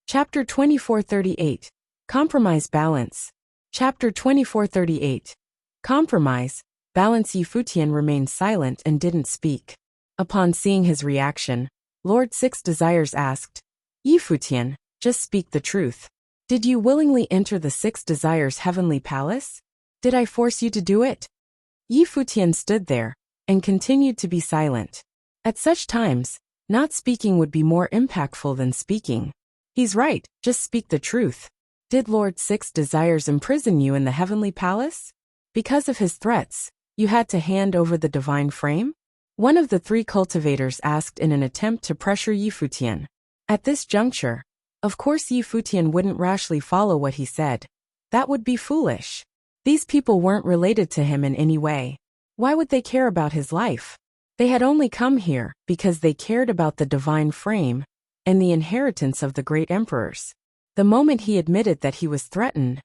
Chapter 2438. Compromise Balance. Chapter 2438. Compromise, Balance. Futian remained silent and didn't speak. Upon seeing his reaction, Lord Six Desires asked, Futian, just speak the truth. Did you willingly enter the Six Desires Heavenly Palace? Did I force you to do it? Futian stood there and continued to be silent. At such times, not speaking would be more impactful than speaking. He's right, just speak the truth. Did Lord Six Desires imprison you in the Heavenly Palace? Because of his threats, you had to hand over the divine frame? One of the three cultivators asked in an attempt to pressure Futian. At this juncture, of course Futian wouldn't rashly follow what he said. That would be foolish. These people weren't related to him in any way. Why would they care about his life? They had only come here because they cared about the divine frame and the inheritance of the great emperors. The moment he admitted that he was threatened,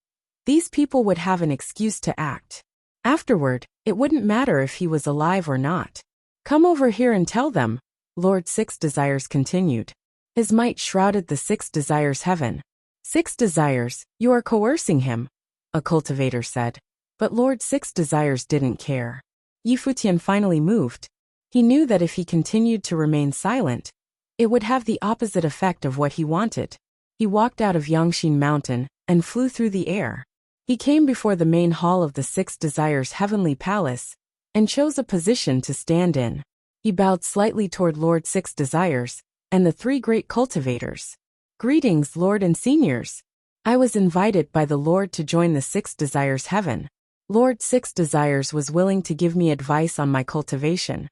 these people would have an excuse to act. Afterward, it wouldn't matter if he was alive or not. Come over here and tell them, Lord Six Desires continued. His might shrouded the Six Desires heaven. Six Desires, you are coercing him, a cultivator said. But Lord Six Desires didn't care. Futian finally moved. He knew that if he continued to remain silent, it would have the opposite effect of what he wanted. He walked out of Yangshin Mountain and flew through the air. He came before the main hall of the Six Desires Heavenly Palace and chose a position to stand in. He bowed slightly toward Lord Six Desires and the three great cultivators. Greetings, Lord and Seniors. I was invited by the Lord to join the Six Desires Heaven. Lord Six Desires was willing to give me advice on my cultivation,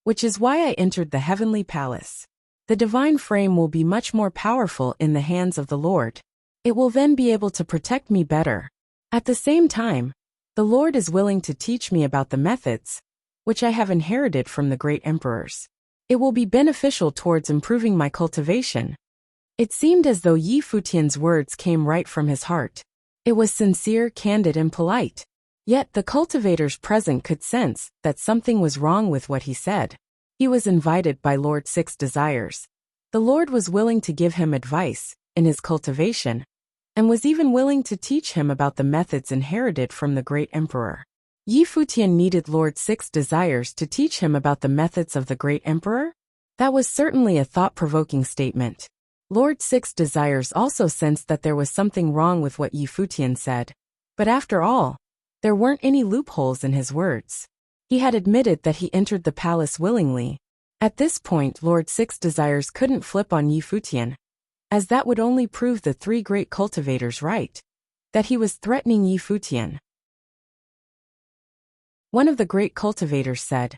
which is why I entered the Heavenly Palace. The divine frame will be much more powerful in the hands of the Lord. It will then be able to protect me better. At the same time, the Lord is willing to teach me about the methods, which I have inherited from the great emperors. It will be beneficial towards improving my cultivation. It seemed as though Futian's words came right from his heart. It was sincere, candid, and polite. Yet the cultivators present could sense that something was wrong with what he said. He was invited by Lord Six Desires. The Lord was willing to give him advice in his cultivation, and was even willing to teach him about the methods inherited from the great emperor. Futian needed Lord Six Desires to teach him about the methods of the great emperor? That was certainly a thought-provoking statement. Lord Six Desires also sensed that there was something wrong with what Futian said. But after all, there weren't any loopholes in his words. He had admitted that he entered the palace willingly, At this point, Lord Six Desires couldn't flip on Yi Futian, as that would only prove the three great cultivators right, that he was threatening Yi Futian. One of the great cultivators said,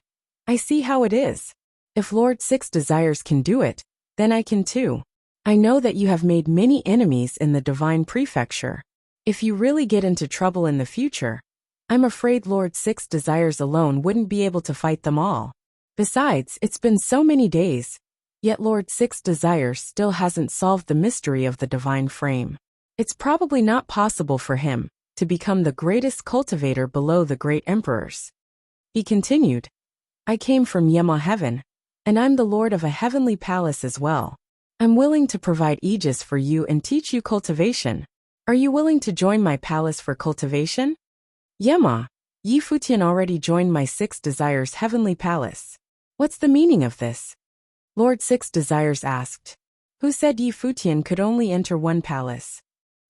"I see how it is. If Lord Six Desires can do it, then I can too. I know that you have made many enemies in the Divine Prefecture. If you really get into trouble in the future, I'm afraid Lord Six Desires alone wouldn't be able to fight them all. Besides, it's been so many days, yet Lord Six Desires still hasn't solved the mystery of the divine frame. It's probably not possible for him to become the greatest cultivator below the great emperors." He continued, "I came from Yema heaven, and I'm the lord of a heavenly palace as well. I'm willing to provide aegis for you and teach you cultivation. Are you willing to join my palace for cultivation?" "Yema, Yi Futian already joined my Six Desires heavenly palace. What's the meaning of this?" Lord Six Desires asked. "Who said Yi Futian could only enter one palace?"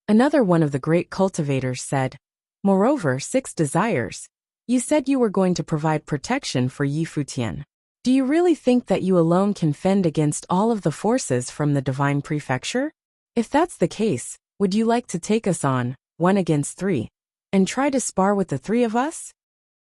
Another one of the great cultivators said, "Moreover, Six Desires, you said you were going to provide protection for Yi Futian. Do you really think that you alone can fend against all of the forces from the Divine Prefecture? If that's the case, would you like to take us on, 1 against 3, and try to spar with the three of us?"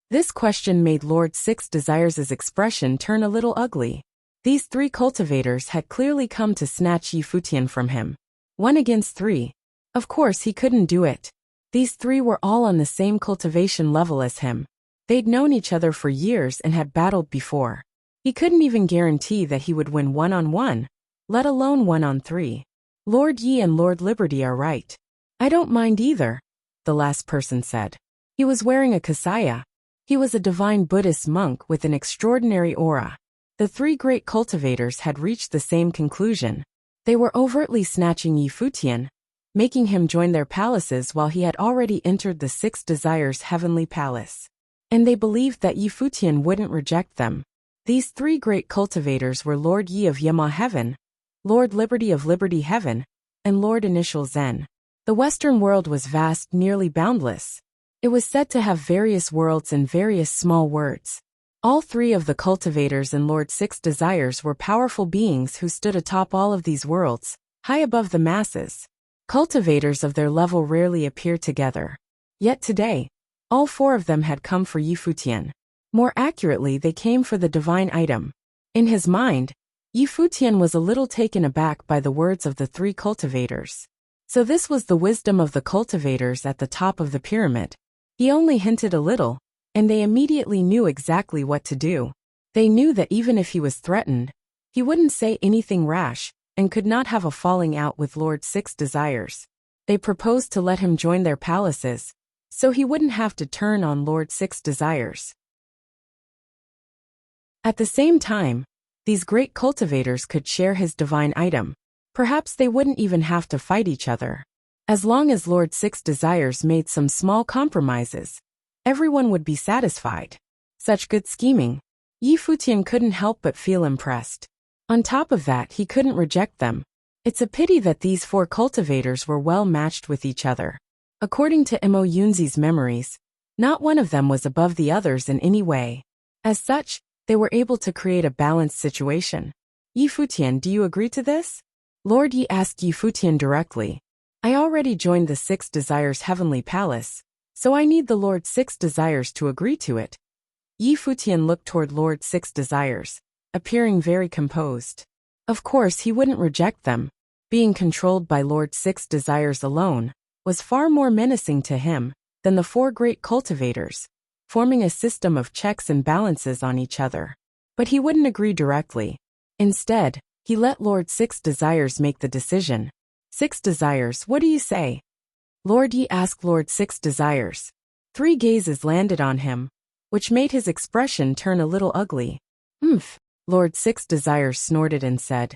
This question made Lord Six Desires' expression turn a little ugly. These three cultivators had clearly come to snatch Yi Futian from him. 1 against 3. Of course he couldn't do it. These three were all on the same cultivation level as him. They'd known each other for years and had battled before. He couldn't even guarantee that he would win 1-on-1, let alone 1-on-3. "Lord Yi and Lord Liberty are right. I don't mind either," the last person said. He was wearing a kasaya. He was a divine Buddhist monk with an extraordinary aura. The three great cultivators had reached the same conclusion. They were overtly snatching Yi Futian, making him join their palaces while he had already entered the Six Desires heavenly palace. And they believed that Yi Futian wouldn't reject them. These three great cultivators were Lord Yi of Yema heaven, Lord Liberty of Liberty heaven, and Lord Initial Zen. The Western world was vast, nearly boundless. It was said to have various worlds and various small worlds. All three of the cultivators and Lord Six Desires were powerful beings who stood atop all of these worlds, high above the masses. Cultivators of their level rarely appear together. Yet today, all four of them had come for Yi Futian. More accurately, they came for the divine item. In his mind, Yi Futian was a little taken aback by the words of the three cultivators. So this was the wisdom of the cultivators at the top of the pyramid. He only hinted a little, and they immediately knew exactly what to do. They knew that even if he was threatened, he wouldn't say anything rash, and could not have a falling out with Lord Six Desires. They proposed to let him join their palaces, so he wouldn't have to turn on Lord Six Desires. At the same time, these great cultivators could share his divine item. Perhaps they wouldn't even have to fight each other. As long as Lord Six Desires made some small compromises, everyone would be satisfied. Such good scheming. Yi Futian couldn't help but feel impressed. On top of that, he couldn't reject them. It's a pity that these four cultivators were well matched with each other. According to Mo Yunzi's memories, not one of them was above the others in any way. As such, they were able to create a balanced situation. "Yi Futian, do you agree to this?" Lord Yi asked Yi Futian directly. "I already joined the Six Desires heavenly palace, so I need the Lord Six Desires to agree to it." Yi Futian looked toward Lord Six Desires, appearing very composed. Of course he wouldn't reject them. Being controlled by Lord Six Desires alone was far more menacing to him than the four great cultivators, forming a system of checks and balances on each other. But he wouldn't agree directly. Instead, he let Lord Six Desires make the decision. "Six Desires, what do you say?" Lord Yi asked Lord Six Desires. 3 gazes landed on him, which made his expression turn a little ugly. "Umph," Lord Six Desires snorted and said.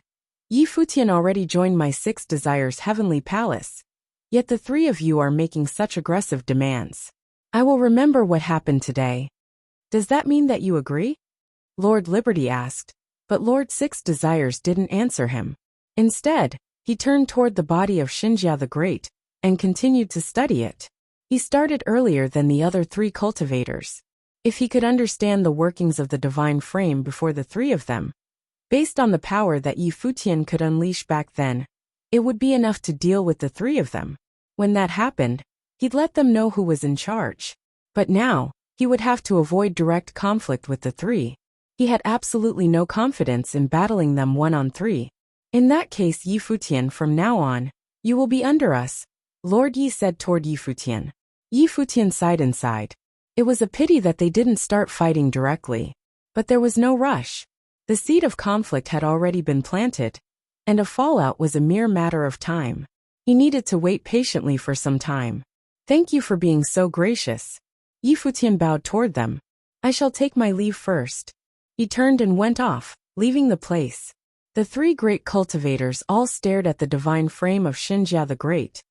"Yi Futian already joined my Six Desires heavenly palace. Yet the three of you are making such aggressive demands. I will remember what happened today. Does that mean that you agree?" Lord Liberty asked, but Lord Six Desires didn't answer him. Instead, he turned toward the body of Xinjia the Great and continued to study it. He started earlier than the other three cultivators. If he could understand the workings of the divine frame before the three of them, Based on the power that Yi Futian could unleash back then, it would be enough to deal with the three of them. When that happened, he'd let them know who was in charge. But now, he would have to avoid direct conflict with the three. He had absolutely no confidence in battling them 1-on-3. In that case, Yi Futian, from now on, you will be under us, Lord Yi said toward Yi Futian. Yi Futian sighed inside. It was a pity that they didn't start fighting directly. But there was no rush. The seed of conflict had already been planted, and a fallout was a mere matter of time. He needed to wait patiently for some time. Thank you for being so gracious. Yi Futian bowed toward them. I shall take my leave first. He turned and went off, leaving the place. The three great cultivators all stared at the divine frame of Xinjia the Great.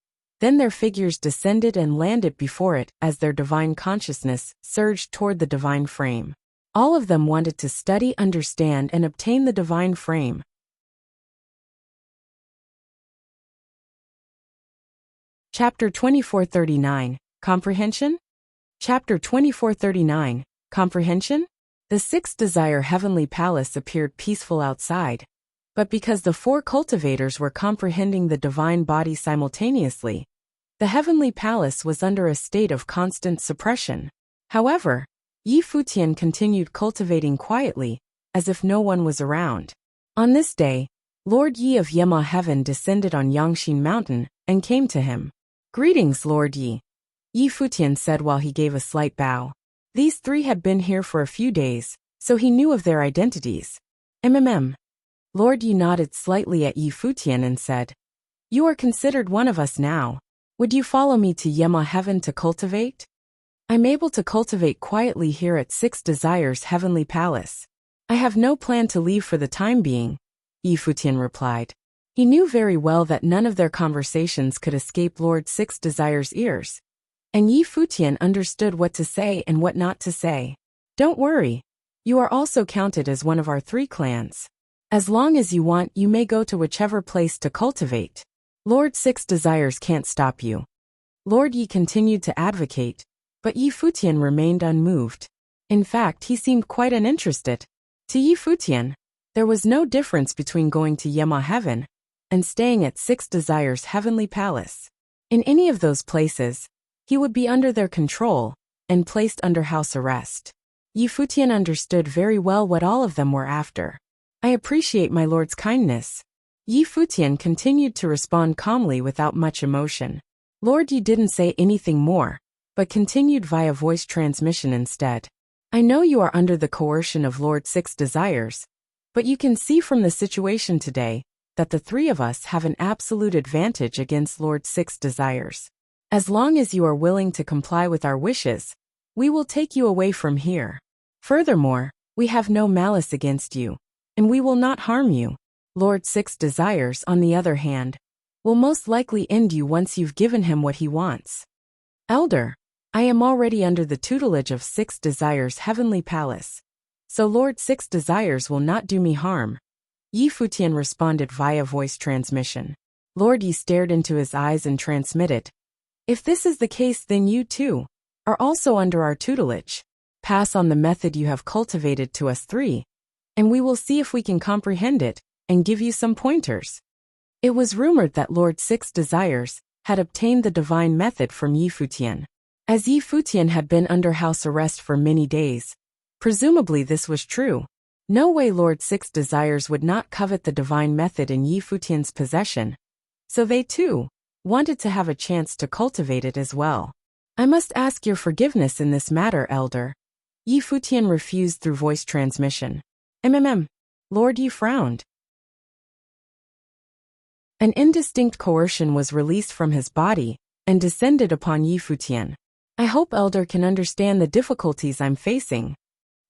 Then their figures descended and landed before it as their divine consciousness surged toward the divine frame. All of them wanted to study, understand, and obtain the divine frame. Chapter 2439, Comprehension? Chapter 2439, Comprehension? The sixth desire heavenly palace appeared peaceful outside. But because the four cultivators were comprehending the divine body simultaneously, the heavenly palace was under a state of constant suppression. However, Yi Futian continued cultivating quietly, as if no one was around. On this day, Lord Yi of Yema Heaven descended on Yangxin Mountain and came to him. Greetings, Lord Yi. Yi Futian said while he gave a slight bow. These three had been here for a few days, so he knew of their identities. Lord Yi nodded slightly at Yi Futian and said, You are considered one of us now. Would you follow me to Yema Heaven to cultivate? I'm able to cultivate quietly here at Six Desires Heavenly Palace. I have no plan to leave for the time being, Yi Futian replied. He knew very well that none of their conversations could escape Lord Six Desires' ears. And Yi Futian understood what to say and what not to say. Don't worry. You are also counted as one of our three clans. As long as you want, you may go to whichever place to cultivate. Lord Six Desires can't stop you. Lord Yi continued to advocate, but Yi Futian remained unmoved. In fact, he seemed quite uninterested. To Yi Futian, there was no difference between going to Yema Heaven and staying at Six Desires Heavenly Palace. In any of those places, he would be under their control and placed under house arrest. Yi Futian understood very well what all of them were after. I appreciate my lord's kindness. Yi Futian continued to respond calmly without much emotion. Lord Yi didn't say anything more, but continued via voice transmission instead. I know you are under the coercion of Lord Six Desires, but you can see from the situation today that the three of us have an absolute advantage against Lord Six Desires. As long as you are willing to comply with our wishes, we will take you away from here. Furthermore, we have no malice against you, and we will not harm you. Lord Six Desires, on the other hand, will most likely end you once you've given him what he wants. Elder, I am already under the tutelage of Six Desires Heavenly Palace, so Lord Six Desires will not do me harm. Yi Futian responded via voice transmission. Lord Yi stared into his eyes and transmitted. If this is the case, then you too are also under our tutelage. Pass on the method you have cultivated to us three, and we will see if we can comprehend it and give you some pointers. It was rumored that Lord Six Desires had obtained the divine method from Yi Futian. As Yi Futian had been under house arrest for many days, presumably this was true. No way Lord Six Desires would not covet the divine method in Yi Futian's possession, so they too wanted to have a chance to cultivate it as well. I must ask your forgiveness in this matter, Elder. Yi Futian refused through voice transmission. Lord Yi frowned. An indistinct coercion was released from his body and descended upon Yi Futian. I hope Elder can understand the difficulties I'm facing.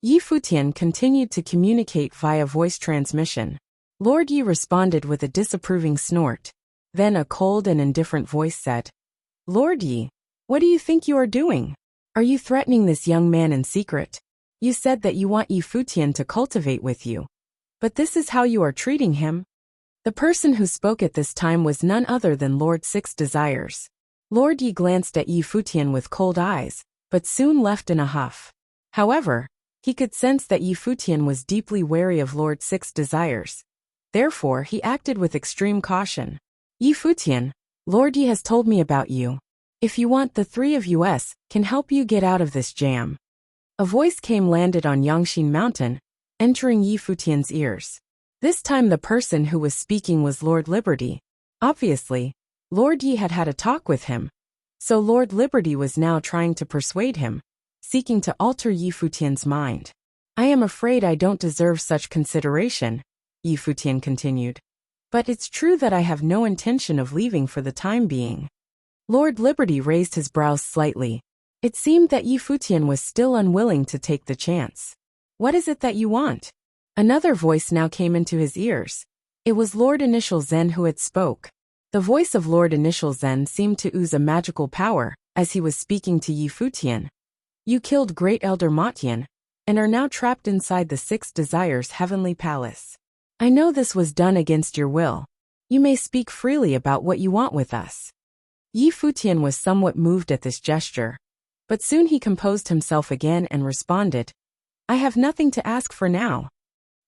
Yi Futian continued to communicate via voice transmission. Lord Yi responded with a disapproving snort. Then a cold and indifferent voice said, Lord Yi, what do you think you are doing? Are you threatening this young man in secret? You said that you want Yi Futian to cultivate with you, but this is how you are treating him? The person who spoke at this time was none other than Lord Six Desires. Lord Yi glanced at Yi Futian with cold eyes, but soon left in a huff. However, He could sense that Yi Futian was deeply wary of Lord Six Desires. Therefore, he acted with extreme caution. Yi Futian, Lord Yi has told me about you. If you want, the three of us can help you get out of this jam. A voice landed on Yangxin Mountain, entering Yi Futian's ears. This time the person who was speaking was Lord Liberty. Obviously, Lord Yi had had a talk with him, so Lord Liberty was now trying to persuade him, seeking to alter Yi Futian's mind. I am afraid I don't deserve such consideration, Yi Futian continued. But it's true that I have no intention of leaving for the time being. Lord Liberty raised his brows slightly. It seemed that Yi Futian was still unwilling to take the chance. What is it that you want? Another voice now came into his ears. It was Lord Initial Zen who had spoke. The voice of Lord Initial Zen seemed to ooze a magical power, as he was speaking to Yi Futian. You killed Great Elder Motian, and are now trapped inside the Six Desires Heavenly Palace. I know this was done against your will. You may speak freely about what you want with us. Yi Futian was somewhat moved at this gesture, but soon he composed himself again and responded, I have nothing to ask for now.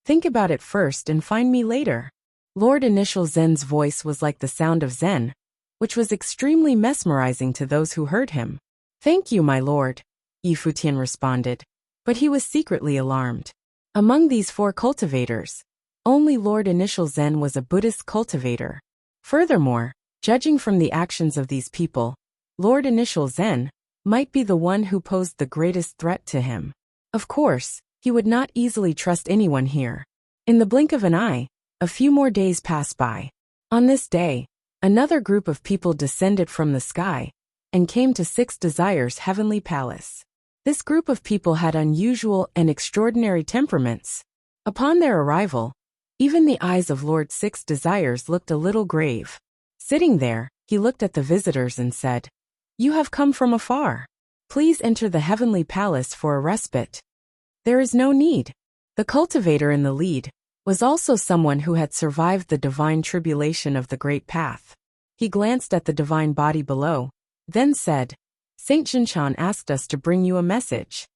Think about it first and find me later. Lord Initial Zen's voice was like the sound of Zen, which was extremely mesmerizing to those who heard him. Thank you, my lord, Yi Futian responded, but he was secretly alarmed. Among these four cultivators, only Lord Initial Zen was a Buddhist cultivator. Furthermore, judging from the actions of these people, Lord Initial Zen might be the one who posed the greatest threat to him. Of course, he would not easily trust anyone here. In the blink of an eye, a few more days passed by. On this day, another group of people descended from the sky and came to Six Desires Heavenly Palace. This group of people had unusual and extraordinary temperaments. Upon their arrival, even the eyes of Lord Six Desires looked a little grave. Sitting there, he looked at the visitors and said, You have come from afar. Please enter the Heavenly Palace for a respite. There is no need. The cultivator in the lead was also someone who had survived the divine tribulation of the Great Path. He glanced at the divine body below, then said, Saint Jinshan asked us to bring you a message.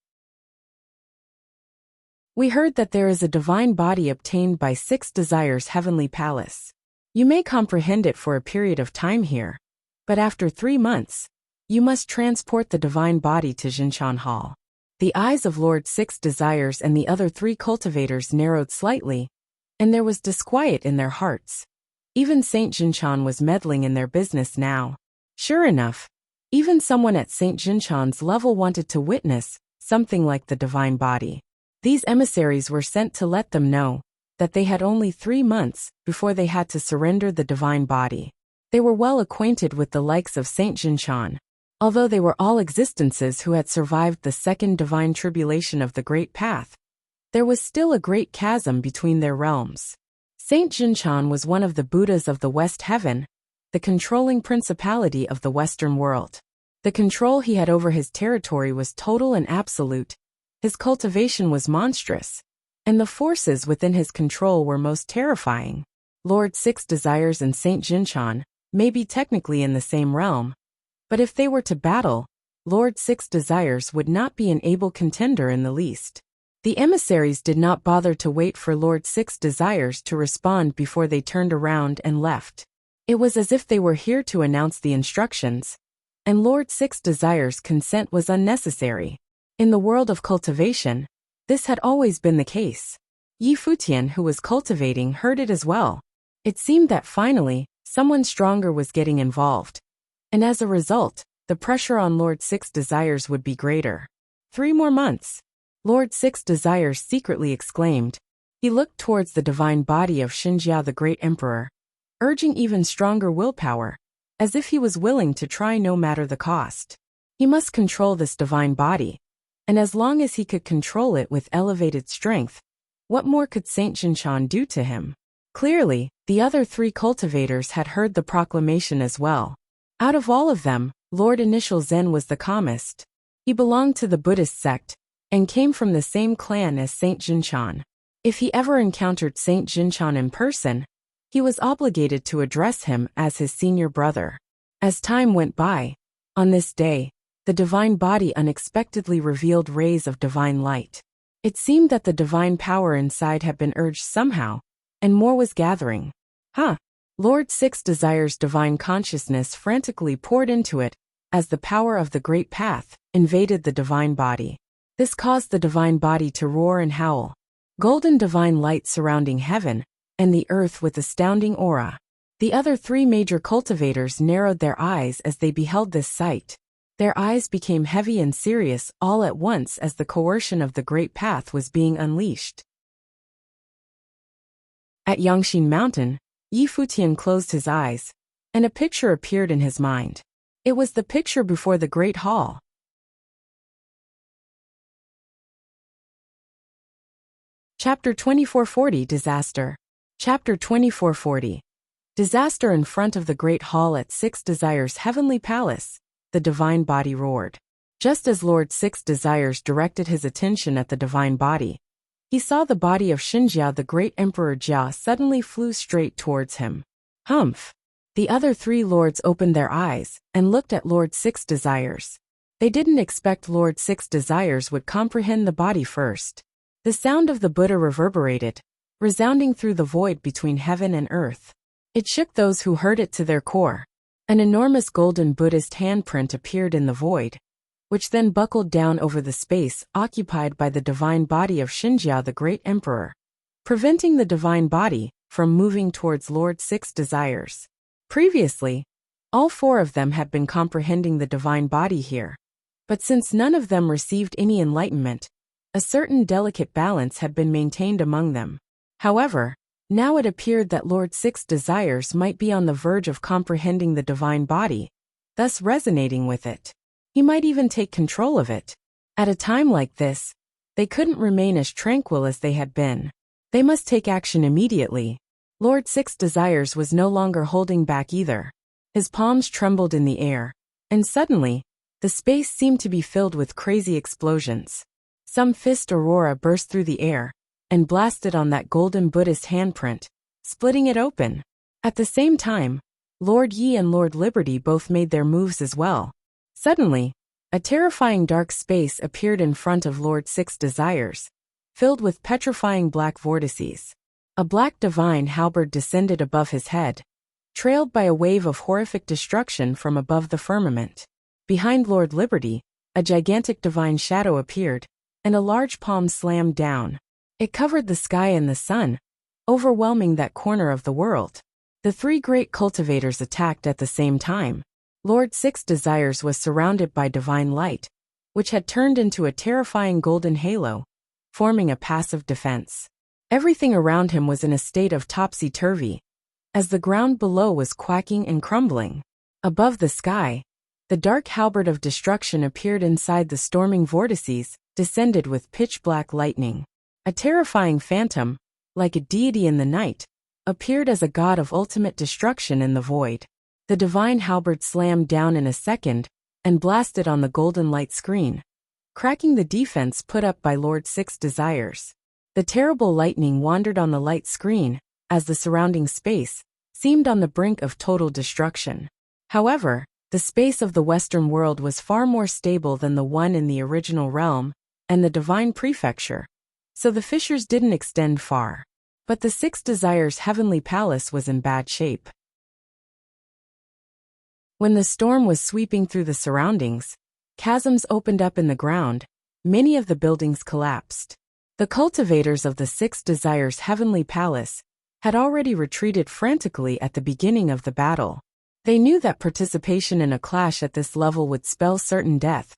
We heard that there is a divine body obtained by Six Desires Heavenly Palace. You may comprehend it for a period of time here, but after 3 months, you must transport the divine body to Jinshan Hall. The eyes of Lord Six Desires and the other 3 cultivators narrowed slightly, and there was disquiet in their hearts. Even Saint Jinshan was meddling in their business now. Sure enough, even someone at Saint Jinshan's level wanted to witness something like the divine body. These emissaries were sent to let them know that they had only 3 months before they had to surrender the divine body. They were well acquainted with the likes of Saint Jinshan. Although they were all existences who had survived the second divine tribulation of the Great Path, there was still a great chasm between their realms. Saint Jinshan was one of the Buddhas of the West Heaven, the controlling principality of the Western world. The control he had over his territory was total and absolute. His cultivation was monstrous, and the forces within his control were most terrifying. Lord Six Desires and Saint Jinshan may be technically in the same realm, but if they were to battle, Lord Six Desires would not be an able contender in the least. The emissaries did not bother to wait for Lord Six Desires to respond before they turned around and left. It was as if they were here to announce the instructions, and Lord Six Desires' consent was unnecessary. In the world of cultivation, this had always been the case. Yi Futian, who was cultivating, heard it as well. It seemed that finally, someone stronger was getting involved, and as a result, the pressure on Lord Six Desires would be greater. 3 more months. Lord Six Desires secretly exclaimed. He looked towards the divine body of Xinjia the Great Emperor, urging even stronger willpower, as if he was willing to try no matter the cost. He must control this divine body, and as long as he could control it with elevated strength, what more could Saint Jinshan do to him? Clearly, the other 3 cultivators had heard the proclamation as well. Out of all of them, Lord Initial Zen was the calmest. He belonged to the Buddhist sect, and came from the same clan as Saint Jinshan. If he ever encountered Saint Jinshan in person, he was obligated to address him as his senior brother. As time went by, on this day, the divine body unexpectedly revealed rays of divine light. It seemed that the divine power inside had been urged somehow, and more was gathering. Lord Six Desire's divine consciousness frantically poured into it, as the power of the great path invaded the divine body. This caused the divine body to roar and howl. Golden divine light surrounding heaven and the earth with astounding aura. The other three major cultivators narrowed their eyes as they beheld this sight. Their eyes became heavy and serious all at once as the coercion of the great path was being unleashed. At Yangshin Mountain, Futian closed his eyes, and a picture appeared in his mind. It was the picture before the Great Hall. Chapter 2440 Disaster. Chapter 2440. Disaster. In front of the Great Hall at Six Desire's heavenly palace, the divine body roared. Just as Lord Six Desires directed his attention at the divine body, he saw the body of Xinjia, the great Emperor Jia, suddenly flew straight towards him. Humph! The other three lords opened their eyes and looked at Lord Six Desires. They didn't expect Lord Six Desires would comprehend the body first. The sound of the Buddha reverberated, resounding through the void between heaven and earth. It shook those who heard it to their core. An enormous golden Buddhist handprint appeared in the void, which then buckled down over the space occupied by the divine body of Xinjia, the great emperor, preventing the divine body from moving towards Lord Six Desires. Previously, all four of them had been comprehending the divine body here, but since none of them received any enlightenment, a certain delicate balance had been maintained among them. However, now it appeared that Lord Six Desires might be on the verge of comprehending the divine body, thus resonating with it. He might even take control of it. At a time like this, they couldn't remain as tranquil as they had been. They must take action immediately. Lord Six Desires was no longer holding back either. His palms trembled in the air, and suddenly, the space seemed to be filled with crazy explosions. Some fist aurora burst through the air and blasted on that golden Buddhist handprint, splitting it open. At the same time, Lord Yi and Lord Liberty both made their moves as well. Suddenly, a terrifying dark space appeared in front of Lord Six Desires, filled with petrifying black vortices. A black divine halberd descended above his head, trailed by a wave of horrific destruction from above the firmament. Behind Lord Liberty, a gigantic divine shadow appeared, and a large palm slammed down. It covered the sky and the sun, overwhelming that corner of the world. The three great cultivators attacked at the same time. Lord Six Desires was surrounded by divine light, which had turned into a terrifying golden halo, forming a passive defense. Everything around him was in a state of topsy-turvy, as the ground below was quaking and crumbling. Above the sky, the dark halberd of destruction appeared inside the storming vortices, descended with pitch-black lightning. A terrifying phantom, like a deity in the night, appeared as a god of ultimate destruction in the void. The divine halberd slammed down in a second and blasted on the golden light screen, cracking the defense put up by Lord Six Desires. The terrible lightning wandered on the light screen, as the surrounding space seemed on the brink of total destruction. However, the space of the Western world was far more stable than the one in the original realm and the divine prefecture, so the fissures didn't extend far. But the Six Desires' heavenly palace was in bad shape. When the storm was sweeping through the surroundings, chasms opened up in the ground, many of the buildings collapsed. The cultivators of the Six Desires' heavenly palace had already retreated frantically at the beginning of the battle. They knew that participation in a clash at this level would spell certain death.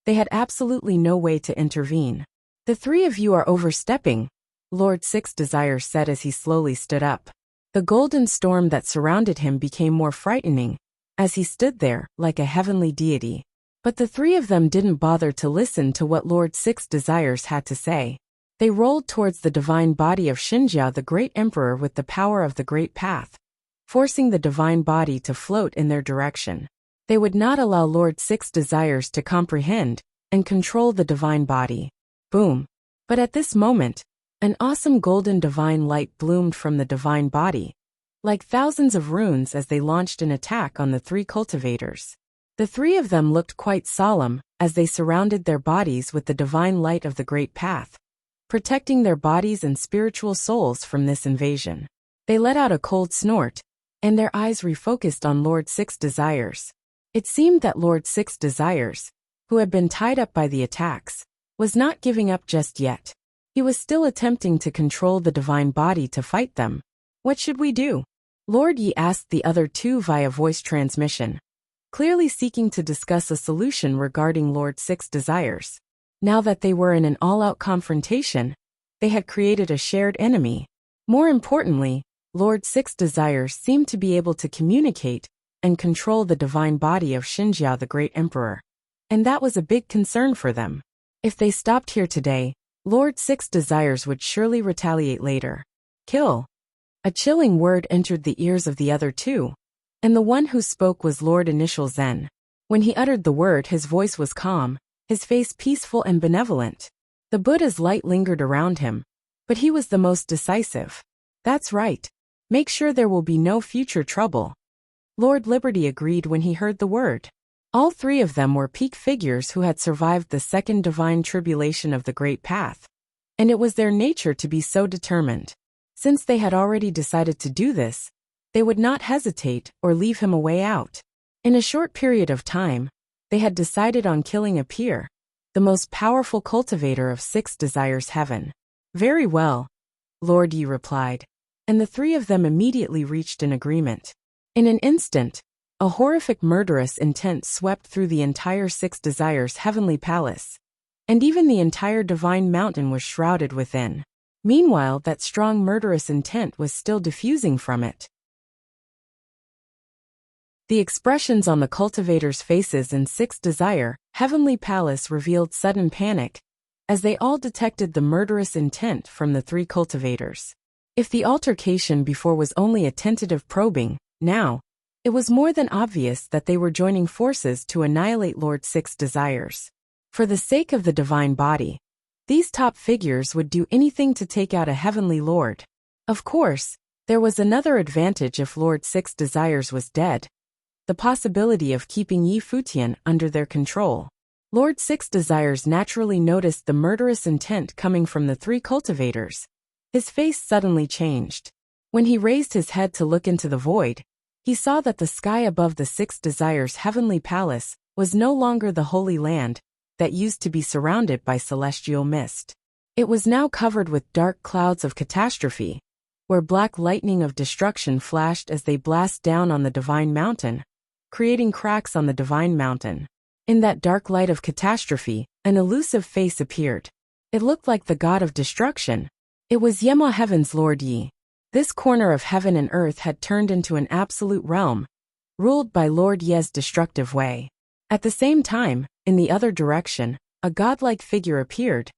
They had absolutely no way to intervene. "The three of you are overstepping," Lord Six Desires said as he slowly stood up. The golden storm that surrounded him became more frightening, as he stood there like a heavenly deity. But the three of them didn't bother to listen to what Lord Six Desires had to say. They rolled towards the divine body of Xinjia, the great emperor, with the power of the great path, forcing the divine body to float in their direction. They would not allow Lord Six Desires to comprehend and control the divine body. Boom. But at this moment, an awesome golden divine light bloomed from the divine body, like thousands of runes, as they launched an attack on the three cultivators. The three of them looked quite solemn as they surrounded their bodies with the divine light of the great path, protecting their bodies and spiritual souls from this invasion. They let out a cold snort, and their eyes refocused on Lord Six Desires. It seemed that Lord Six Desires, who had been tied up by the attacks, was not giving up just yet. He was still attempting to control the divine body to fight them. What should we do? Lord Yi asked the other two via voice transmission, clearly seeking to discuss a solution regarding Lord Six Desires. Now that they were in an all-out confrontation, they had created a shared enemy. More importantly, Lord Six Desires seemed to be able to communicate and control the divine body of Xinjia the Great Emperor. And that was a big concern for them. If they stopped here today, Lord Six Desires would surely retaliate later. Kill. A chilling word entered the ears of the other two, and the one who spoke was Lord Initial Zen. When he uttered the word, his voice was calm, his face peaceful and benevolent. The Buddha's light lingered around him, but he was the most decisive. That's right. Make sure there will be no future trouble. Lord Liberty agreed when he heard the word. All three of them were peak figures who had survived the second divine tribulation of the Great Path, and it was their nature to be so determined. Since they had already decided to do this, they would not hesitate or leave him a way out. In a short period of time, they had decided on killing a peer, the most powerful cultivator of Six Desires Heaven. Very well, Lord Yi replied, and the three of them immediately reached an agreement. In an instant, a horrific murderous intent swept through the entire Six Desires Heavenly Palace, and even the entire Divine Mountain was shrouded within. Meanwhile, that strong murderous intent was still diffusing from it. The expressions on the cultivators' faces in Six Desire Heavenly Palace revealed sudden panic, as they all detected the murderous intent from the three cultivators. If the altercation before was only a tentative probing, now, it was more than obvious that they were joining forces to annihilate Lord Six Desires. For the sake of the divine body, these top figures would do anything to take out a heavenly lord. Of course, there was another advantage if Lord Six Desires was dead: the possibility of keeping Yi Futian under their control. Lord Six Desires naturally noticed the murderous intent coming from the three cultivators. His face suddenly changed. When he raised his head to look into the void, he saw that the sky above the Six Desires Heavenly Palace was no longer the Holy Land that used to be surrounded by celestial mist. It was now covered with dark clouds of catastrophe, where black lightning of destruction flashed as they blast down on the Divine Mountain, creating cracks on the Divine Mountain. In that dark light of catastrophe, an elusive face appeared. It looked like the god of destruction. It was Yema Heaven's Lord Yi. This corner of heaven and earth had turned into an absolute realm, ruled by Lord Ye's destructive way. At the same time, in the other direction, a godlike figure appeared.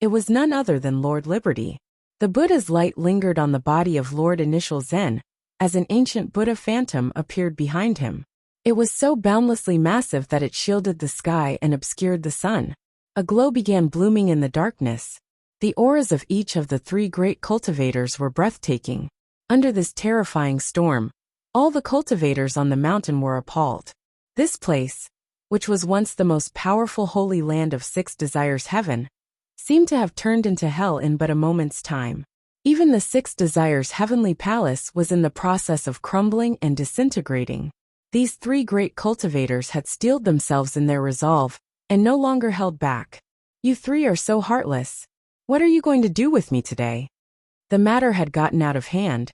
It was none other than Lord Liberty. The Buddha's light lingered on the body of Lord Initial Zen, as an ancient Buddha phantom appeared behind him. It was so boundlessly massive that it shielded the sky and obscured the sun. A glow began blooming in the darkness. The auras of each of the three great cultivators were breathtaking. Under this terrifying storm, all the cultivators on the mountain were appalled. This place, which was once the most powerful holy land of Six Desires Heaven, seemed to have turned into hell in but a moment's time. Even the Six Desires Heavenly Palace was in the process of crumbling and disintegrating. These three great cultivators had steeled themselves in their resolve, and no longer held back. You three are so heartless. What are you going to do with me today? The matter had gotten out of hand,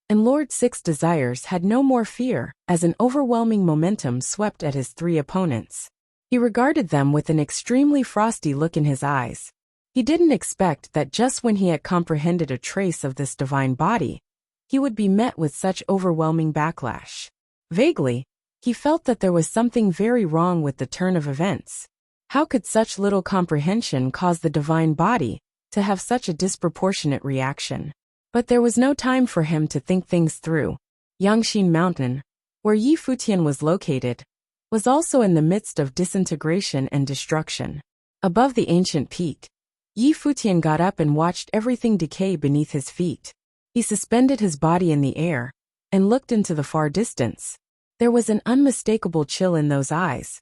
and Lord Six Desires had no more fear, as an overwhelming momentum swept at his three opponents. He regarded them with an extremely frosty look in his eyes. He didn't expect that just when he had comprehended a trace of this divine body, he would be met with such overwhelming backlash. Vaguely, he felt that there was something very wrong with the turn of events. How could such little comprehension cause the divine body to have such a disproportionate reaction? But there was no time for him to think things through. Yangshin Mountain, where Yi Futian was located, was also in the midst of disintegration and destruction. Above the ancient peak, Yi Futian got up and watched everything decay beneath his feet. He suspended his body in the air and looked into the far distance. There was an unmistakable chill in those eyes.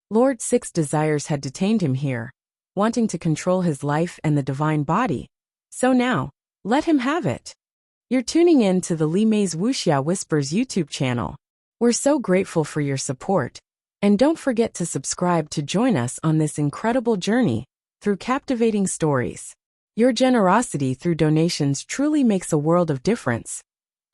Lord Six Desires had detained him here. wanting to control his life and the divine body. So now, let him have it. You're tuning in to the Li Mei's Wuxia Whispers YouTube channel. We're so grateful for your support. And don't forget to subscribe to join us on this incredible journey through captivating stories. Your generosity through donations truly makes a world of difference,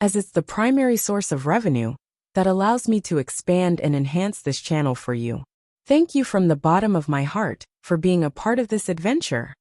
as it's the primary source of revenue that allows me to expand and enhance this channel for you. Thank you from the bottom of my heart for being a part of this adventure.